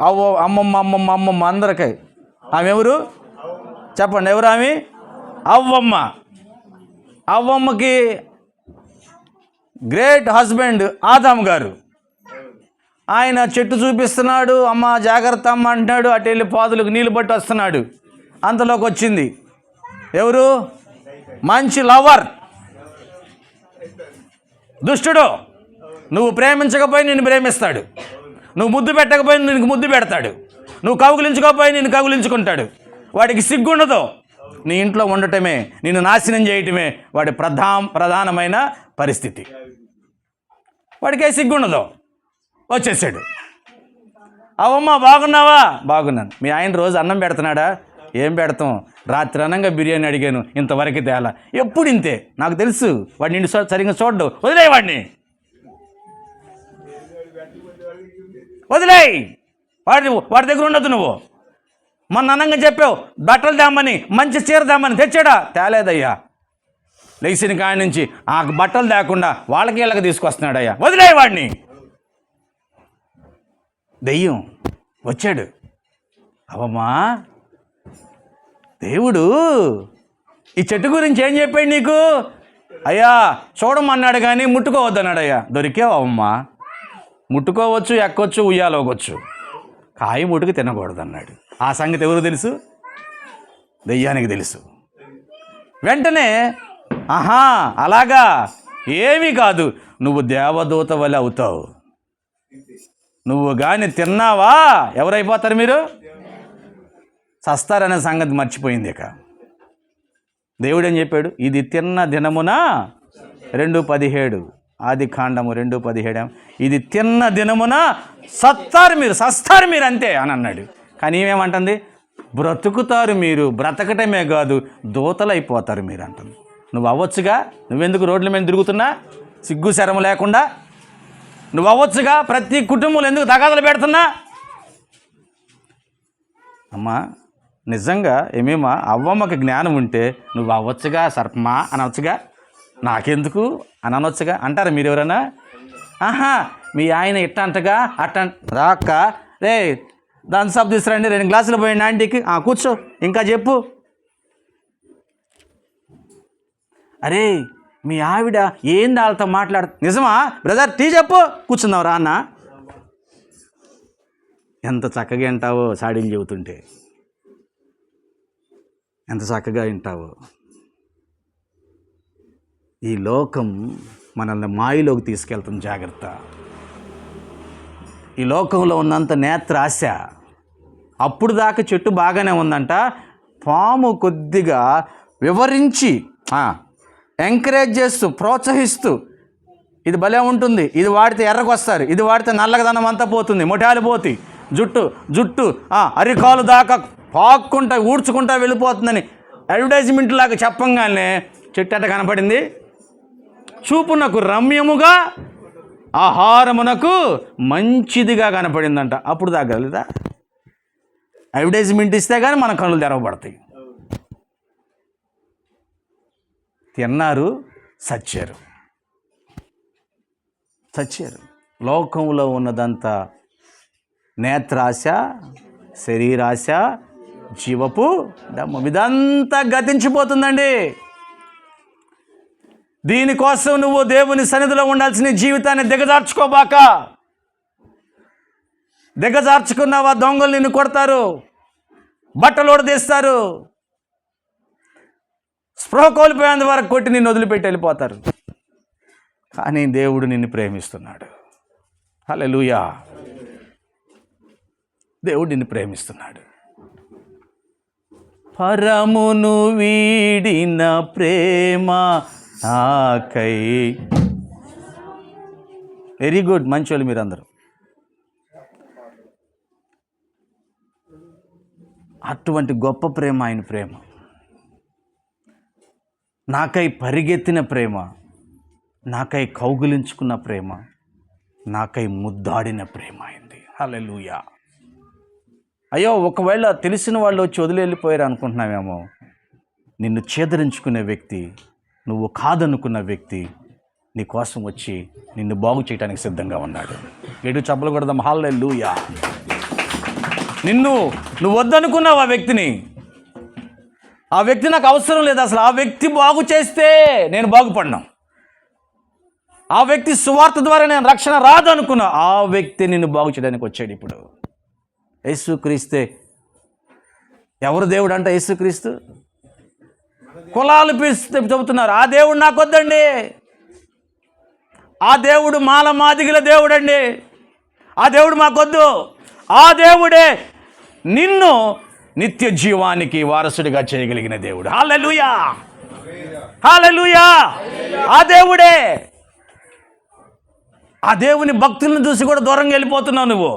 అమ్మమ్మ అందరికీ. ఆమె ఎవరు? చెప్పండి ఎవరు ఆమె? అవ్వమ్మ. అవ్వమ్మకి గ్రేట్ హస్బెండ్ ఆదాం గారు. ఆయన చెట్టు చూపిస్తున్నాడు, అమ్మ జాగ్రత్త అమ్మ అంటున్నాడు. అటు వెళ్ళి పాదులకు నీళ్ళు పట్టి వస్తున్నాడు. అంతలోకి వచ్చింది ఎవరు? మంచి లవర్, దుష్టుడు. నువ్వు ప్రేమించకపోయి నిన్ను ప్రేమిస్తాడు, నువ్వు ముద్దు పెట్టకపోయి నిన్ను ముద్దు పెడతాడు, నువ్వు కౌగులించుకోకపోయి నిన్ను కౌగులించుకుంటాడు. వాడికి సిగ్గుండదు. నీ ఇంట్లో ఉండటమే, నిన్ను నాశనం చేయటమే వాడి ప్రధానమైన పరిస్థితి. వాడికే సిగ్గుండదు. వచ్చేసాడు. అవమ్మ బాగున్నావా? బాగున్నాను. మీ ఆయన రోజు అన్నం పెడుతున్నాడా? ఏం పెడతాం, రాత్రి అన్నంగా బిర్యానీ అడిగాను, ఇంతవరకు తేలా. ఎప్పుడు ఇంతే, నాకు తెలుసు. వాడు నిన్ను సరిగ్గా చూడ్డు. వదిలేయి వాడిని, వదిలేయి. వాడి దగ్గర ఉండదు. నువ్వు మొన్న అన్నంగా చెప్పావు బట్టలు దామని, మంచి చీర దామని. తెచ్చాడా? తేలేదయ్యా. లేచిన కాడి నుంచి ఆ బట్టలు తేకుండా వాళ్ళకి వీళ్ళకి తీసుకొస్తున్నాడయ్యా. వదిలేయి వాడిని. దెయ్యం వచ్చాడు. అవమ్మా, దేవుడు ఈ చెట్టు గురించి ఏం చెప్పాడు నీకు? అయ్యా చూడమన్నాడు కానీ ముట్టుకోవద్దన్నాడు. అయ్యా దొరికావు అవమ్మా. ముట్టుకోవచ్చు, ఎక్కొచ్చు, ఉయ్యాలోగొచ్చు, కాయ ముట్టుకు తినకూడదు అన్నాడు. ఆ సంగతి ఎవరు తెలుసు? దెయ్యానికి తెలుసు. వెంటనే ఆహా అలాగా, ఏమీ కాదు, నువ్వు దేవదూత వలె అవుతావు. నువ్వు కానీ తిన్నావా ఎవరైపోతారు? మీరు చస్తారనే సంగతి మర్చిపోయింది. ఇక దేవుడు ఏం చెప్పాడు? ఇది తిన్న దినమున 2:17 ఆదికాండము 2:17 ఇది తిన్న దినమున సస్తారు మీరు అంతే అని అన్నాడు. కానీ ఏమేమంటుంది? బ్రతుకుతారు మీరు, బ్రతకటమే కాదు దూతలు అయిపోతారు మీరు అంటుంది. నువ్వు అవ్వచ్చుగా, నువ్వెందుకు రోడ్ల మీద తిరుగుతున్నా సిగ్గు శరము లేకుండా? నువ్వు అవ్వచ్చుగా, ప్రతి కుటుంబంలో ఎందుకు తగాదలు పెడుతున్నా? అమ్మా నిజంగా ఏమేమా అవ్వమ్మకి జ్ఞానం ఉంటే నువ్వు అవ్వచ్చుగా, సర్పమా అనవచ్చుగా, నాకెందుకు అని అనొచ్చుగా. అంటారా మీరు ఎవరైనా? ఆహా మీ ఆయన ఇట్ట అంటగా అట్ట రాక్క, రే దాని సబ్ తీసుకురండి, 2 గ్లాసులు పోయండి ఆంటీకి. కూర్చో, ఇంకా చెప్పు. అరే మీ ఆవిడ ఏంది వాళ్ళతో మాట్లాడు? నిజమా బ్రదర్? టీ చెప్పు, కూర్చుందాం రా అన్న. ఎంత చక్కగా వింటావో సాడీలు చెబుతుంటే, ఎంత చక్కగా వింటావో. ఈ లోకం మనల్ని మాయలోకి తీసుకెళ్తుంది. జాగ్రత్త. ఈ లోకంలో ఉన్నంత నేత్రాశ. అప్పుడు దాకా చెట్టు బాగానే ఉందంట. పాము కొద్దిగా వివరించి ఎంకరేజ్ చేస్తూ ప్రోత్సహిస్తూ, ఇది భలే ఉంటుంది, ఇది వాడితే ఎర్రకొస్తారు, ఇది వాడితే నల్లగదనం అంతా పోతుంది, మొటాలు పోతాయి, జుట్టు అరికాలు దాకా పాక్కుంటా ఊడ్చుకుంటా వెళ్ళిపోతుందని అడ్వర్టైజ్మెంట్ లాగా చెప్పంగానే చెట్టు ఎట్ట కనపడింది? చూపునకు రమ్యముగా, ఆహారమునకు మంచిదిగా కనపడిందంట. అప్పుడు దాగలదా? అడ్వర్టైజ్మెంట్ ఇస్తే కానీ మన కళ్ళు తెరవబడతాయి. తిన్నారు, చచ్చారు. లోకంలో ఉన్నదంతా నేత్రాశ, శరీరాశ, జీవపు దమ్మం, ఇదంతా గతించిపోతుందండి. దీనికోసం నువ్వు దేవుని సన్నిధిలో ఉండాల్సిన జీవితాన్ని దిగజార్చుకోబాక. దిగజార్చుకున్నావా దొంగలు నిన్ను కొడతారు, బట్టలు తీస్తారు, స్పృహ కోల్పోయేంత వరకు కొట్టి నిన్ను వదిలిపెట్టి వెళ్ళిపోతారు. కానీ దేవుడు నిన్ను ప్రేమిస్తున్నాడు. హల్లెలూయా. దేవుడు నిన్ను ప్రేమిస్తున్నాడు. పరమును వీడిన ప్రేమ నాకై. వెరీ గుడ్, మంచోళ్ళు మీరందరూ. అటువంటి గొప్ప ప్రేమ ఆయన ప్రేమ. నాకై పరిగెత్తిన ప్రేమ, నాకై కౌగిలించుకున్న ప్రేమ, నాకై ముద్దాడిన ప్రేమ అయింది. హల్లెలూయా. అయ్యో, ఒకవేళ తెలిసిన వాళ్ళు వచ్చి వదిలి వెళ్ళిపోయారు అనుకుంటున్నావేమో. నిన్ను చేదరించుకునే వ్యక్తి, నువ్వు కాదనుకున్న వ్యక్తి నీ కోసం వచ్చి నిన్ను బాగు చేయడానికి సిద్ధంగా ఉన్నాడు. ఏడు చెప్పలు కొడదాం. హల్లెలూయా. నువ్వు వద్దనుకున్నావు ఆ వ్యక్తిని. ఆ వ్యక్తి నాకు అవసరం లేదు అసలు. ఆ వ్యక్తి బాగు చేస్తే నేను బాగుపడినా. ఆ వ్యక్తి సువార్త ద్వారా నేను రక్షణ రాదు అనుకున్నా. ఆ వ్యక్తి నిన్ను బాగు చేయడానికి వచ్చాడు. ఇప్పుడు యేసుక్రీస్తే ఎవరు దేవుడు అంట? యేసుక్రీస్తు. కులాలు పిలిస్తే చెబుతున్నారు ఆ దేవుడు నాకు వద్దండి, ఆ దేవుడు మాల మాదిగల దేవుడు అండి, ఆ దేవుడు మాకొద్దు. ఆ దేవుడే నిన్ను నిత్య జీవానికి వారసుడిగా చేయగలిగిన దేవుడు. హల్లెలూయా, హల్లెలూయా. ఆ దేవుడే. ఆ దేవుని భక్తులను చూసి కూడా దూరంగా వెళ్ళిపోతున్నావు నువ్వు.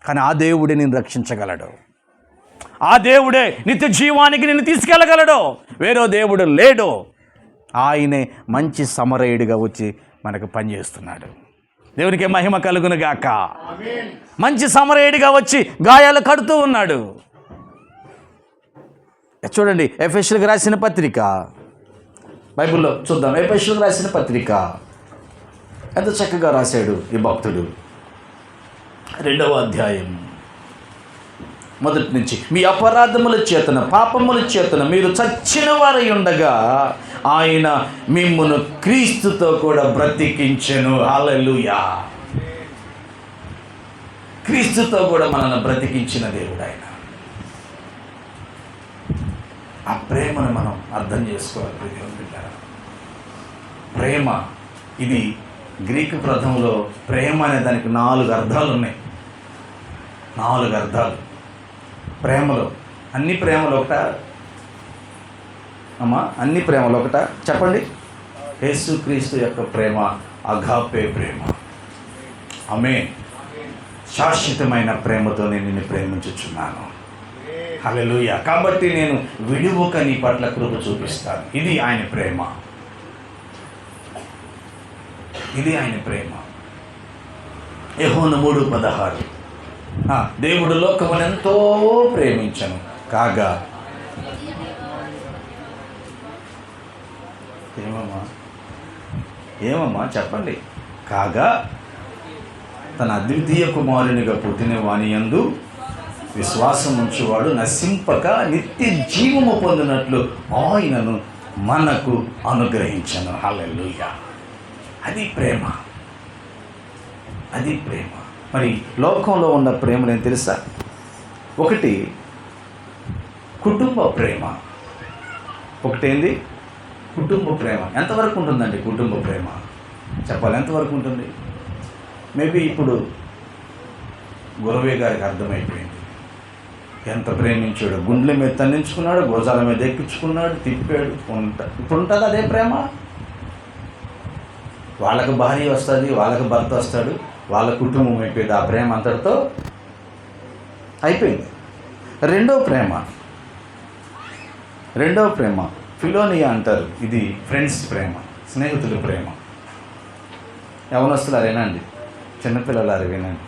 కానీ ఆ దేవుడే నిన్ను రక్షించగలడు. ఆ దేవుడే నిత్య జీవానికి నిన్ను తీసుకెళ్ళగలడు. వేరే దేవుడు లేడు. ఆయనే మంచి సమరయుడిగా వచ్చి మనకు పనిచేస్తున్నాడు. దేవునికి మహిమ కలుగును గాక. మంచి సమరయుడిగా వచ్చి గాయాలు కడుతూ ఉన్నాడు. చూడండి, ఎఫెసీయులకు రాసిన పత్రిక, బైబిల్లో చూద్దాం. ఎఫెసీయులకు రాసిన పత్రిక ఎంత చక్కగా రాశాడు ఈ భక్తుడు. 2వ అధ్యాయం 1 నుంచి, మీ అపరాధముల చేతన పాపముల చేతన మీరు చచ్చిన వారై ఉండగా ఆయన మిమ్మును క్రీస్తుతో కూడా బ్రతికించెను. హల్లెలూయా. క్రీస్తుతో కూడా మనల్ని బ్రతికించిన దేవుడు ఆయన. ఆ ప్రేమను మనం అర్థం చేసుకోవాలి. ప్రేమ, ఇది గ్రీకు పదంలో ప్రేమ అనే దానికి 4 అర్థాలు ఉన్నాయి. 4 అర్థాలు ప్రేమలో. అన్ని ప్రేమలు ఒకట అమ్మా? అన్ని ప్రేమలు ఒకట? చెప్పండి. యేసుక్రీస్తు యొక్క ప్రేమ అగాపే ప్రేమ. ఆమేన్. శాశ్వతమైన ప్రేమతో నేను నిన్ను ప్రేమించుచున్నాను. హల్లెలూయా. కాబట్టి నేను విడువక నీ పట్ల కృప చూపిస్తాను. ఇది ఆయన ప్రేమ. ఇది ఆయన ప్రేమ. యోహాను 3:16, దేవుడు లోకమును ఎంతో ప్రేమించను కాగా. ఏమమ్మా చెప్పండి. కాగా తన అద్వితీయ కుమారునిగా పుట్టిన వాని యందు విశ్వాసం ఉంచువాడు నశింపక నిత్య జీవము పొందినట్లు ఆయనను మనకు అనుగ్రహించను. హల్లెలూయా. అది ప్రేమ. అది ప్రేమ. మరి లోకంలో ఉన్న ప్రేమ నేను తెలుసా? ఒకటి కుటుంబ ప్రేమ. ఒకటేంది? కుటుంబ ప్రేమ. ఎంతవరకు ఉంటుందండి కుటుంబ ప్రేమ? చెప్పాలి, ఎంతవరకు ఉంటుంది? మేబీ ఇప్పుడు గురవయ్య గారికి అర్థమైపోయింది ఎంత ప్రేమించాడు. గుండెల మీద తన్నించుకున్నాడు, భుజాల మీద ఎక్కించుకున్నాడు, తిప్పాడు. ఇప్పుడు ఉంటుంది అదే ప్రేమ. వాళ్ళకి భార్య వస్తుంది, వాళ్ళకి భర్త వస్తాడు, వాళ్ళ కుటుంబం అయిపోయింది. ఆ ప్రేమ అంతటితో అయిపోయింది. రెండో ప్రేమ ఫిలోనియా అంటారు. ఇది ఫ్రెండ్స్ ప్రేమ, స్నేహితుల ప్రేమ. యవనస్తులు అరేనండి, చిన్నపిల్లలు అరేనండి.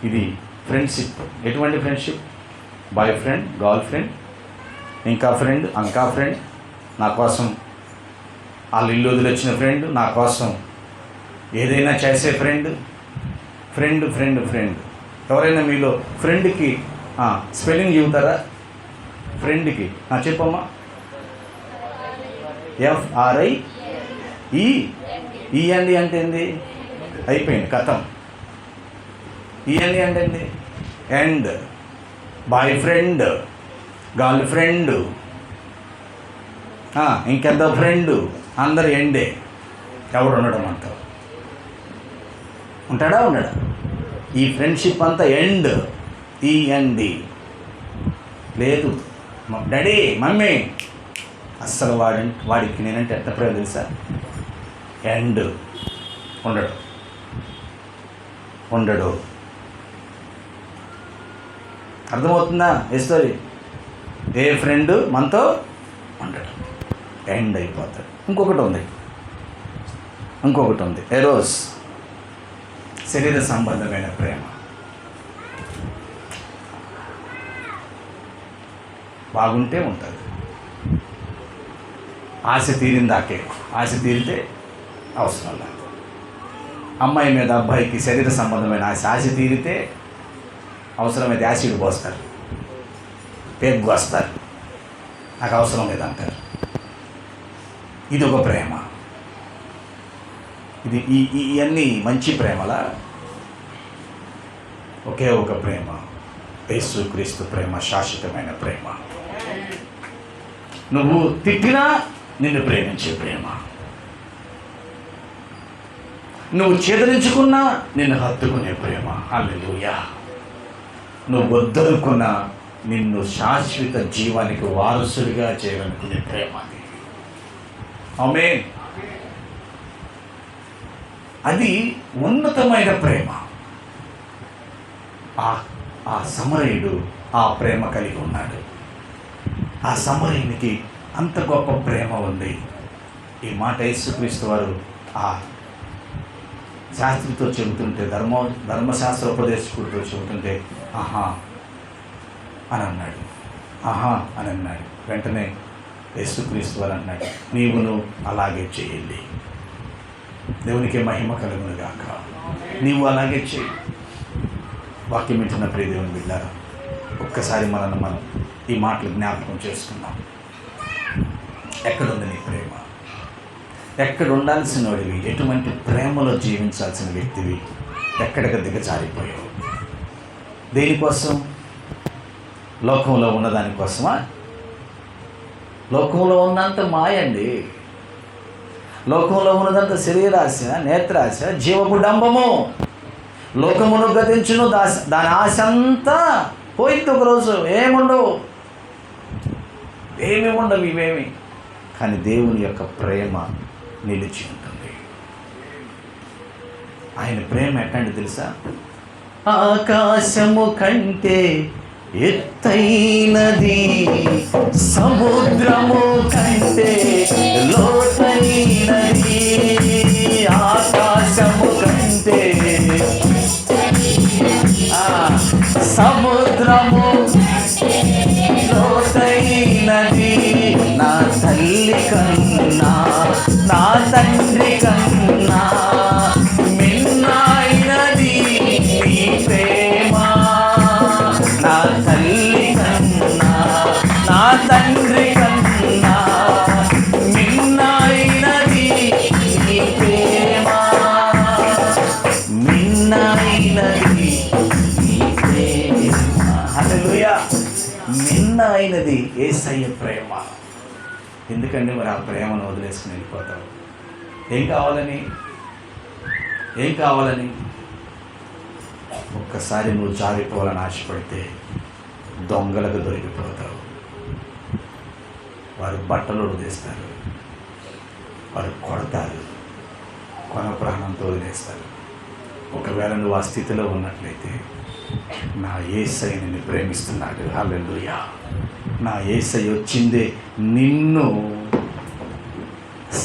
ఇది ఫ్రెండ్షిప్. ఎటువంటి friendship? Boy friend, girl friend, ఇంకా ఫ్రెండ్, నా కోసం వాళ్ళ ఇల్లు వదిలొచ్చిన ఫ్రెండ్, నా కోసం ఏదైనా చేసే ఫ్రెండ్. ఎవరైనా మీలో ఫ్రెండ్కి స్పెల్లింగ్ చెబుతారా? ఫ్రెండ్కి చెప్పమ్మా. FRIEND అంటే ఏంది? అయిపోయింది, కథం. END అంటే ఏంది? End. Boy friend, girl friend, ఇంకెంత ఫ్రెండ్, అందరు ఎండే. ఎవడు ఉండడం అంటావు? ఉంటాడా? ఉండడా? ఈ ఫ్రెండ్షిప్ అంతా ఎండ్. END లేదు. డాడీ, మమ్మీ, అస్సలు వాడికి నేనంటే ఎంత ప్రేమ తెలుసా? ఎండ్. ఉండడు. అర్థమవుతుందా ఈ స్టోరీ? ఏ ఫ్రెండ్ మనతో ఉండడు, ఎండ్ అయిపోతాడు. ఇంకొకటి ఉంది ఎరోస్, శరీర సంబంధమైన ప్రేమ. బాగుంటే ఉంటుంది. ఆశ తీరిందాకే. ఆశ తీరితే అవసరం లేదు. అమ్మాయి మీద అబ్బాయికి శరీర సంబంధమైన ఆశ తీరితే అవసరమైతే యాసిడ్ పోస్తారు, పెగ్గు వస్తారు, నాకు అవసరం లేదంటారు. ఇది ఒక ప్రేమ. ఇది ఇవన్నీ మంచి ప్రేమలా? ఒకే ఒక ప్రేమ, యేసుక్రీస్తు ప్రేమ, శాశ్వతమైన ప్రేమ. నువ్వు తిట్టినా నిన్ను ప్రేమించే ప్రేమ, నువ్వు చేదరించుకున్నా నిన్ను హత్తుకునే ప్రేమ. హల్లెలూయా. నువ్వు వద్దనుకున్నా నిన్ను శాశ్వత జీవానికి వారసుడిగా చేయాలనుకునే ప్రేమ అది. ఆమేన్. అది ఉన్నతమైన ప్రేమ. ఆ సమరయుడు ఆ ప్రేమ కలిగి ఉన్నాడు. ఆ సమరయునికి అంత గొప్ప ప్రేమ ఉంది. ఈ మాట యేసుక్రీస్తు వారు ఆ శాస్త్రితో చెబుతుంటే, ధర్మశాస్త్రోపదేశకుడితో చెబుతుంటే ఆహా అని అన్నాడు. వెంటనే యేసుక్రీస్తు వారు అన్నాడు, నీవును అలాగే చేయండి. దేవునికి మహిమ కలుగును గాక. నీవు అలాగే చేయి. వాక్యం వింటున్న ప్రియ దేవుని బిడ్డారా, ఒక్కసారి మనం ఈ మాటలు జ్ఞాపకం చేసుకుందాం. ఎక్కడుంది నీ ప్రేమ? ఎక్కడ ఉండాల్సిన వాడివి? ఎటువంటి ప్రేమలో జీవించాల్సిన వ్యక్తివి? ఎక్కడికి దిగజారిపోయావు? దేనికోసం? లోకంలో ఉన్నదానికోసమా? లోకంలో ఉన్నంత మాయండి. లోకంలో ఉన్నదంతా శరీరాశ, నేత్రాశ, జీవపు డంబము. లోకమును గతించును, దాని ఆశ అంతా పోయింది ఒకరోజు. ఏమి ఉండవు. ఇవేమి. కానీ దేవుని యొక్క ప్రేమ నిలిచి ఉంటుంది. ఆయన ప్రేమ ఎట్టండి తెలుసా? ఆకాశము కంటే ఎత్తైనది, సముద్రము కంటే లోతైనది. ఆకాశము కంటే సముద్రము లోతైనది. నా తల్లి కన్నా, నా తండ్రి కన్నా మిన్నైనది నీ ప్రేమ. నా తల్లి కన్నా, నా తండ్రి కన్నా మిన్నైనది నీ ప్రేమ. మిన్నైనది నీ ప్రేమ. హల్లెలూయా. మిన్నైనది యేసయ్య ప్రేమ. ఎందుకంటే మరి ఆ ప్రేమను వదిలేసుకుని వెళ్ళిపోతావు. ఏం కావాలని? ఒక్కసారి నువ్వు జారిపోవాలని ఆశపడితే దొంగలకు దొరికిపోతావు. వారు బట్టలు వదిలేస్తారు, వారు కొడతారు, కొన ప్రాణంతో వదిలేస్తారు. ఒకవేళ నువ్వు ఆ స్థితిలో ఉన్నట్లయితే నా యేసయ్య నిన్ను ప్రేమిస్తున్నాడు. హల్లెలూయా. నా యేసయ్య వచ్చిందే నిన్ను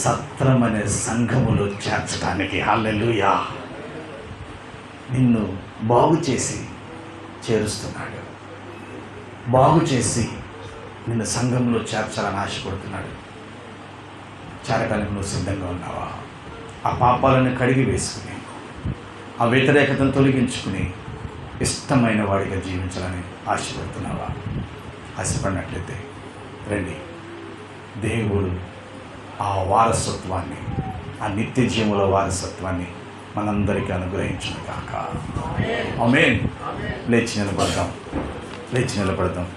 సత్రమనే సంఘములో చేర్చడానికి. హల్లెలూయా. నిన్ను బాగు చేసి చేరుస్తున్నాడు, బాగు చేసి నిన్ను సంఘంలో చేర్చాలని ఆశపడుతున్నాడు. చేరడానికి నువ్వు సిద్ధంగా ఉన్నావా? ఆ పాపాలను కడిగి వేసుకుని, ఆ వ్యతిరేకతను తొలగించుకుని ఇష్టమైన వాడిగా జీవించాలని ఆశపడుతున్నావా? ఆశపడినట్లయితే రండి, దేవుడు ఆ వారసత్వాన్ని, ఆ నిత్య జీవుల వారసత్వాన్ని మనందరికీ అనుగ్రహించును గాక. ఆమేన్. లేచి నిలబడదాం.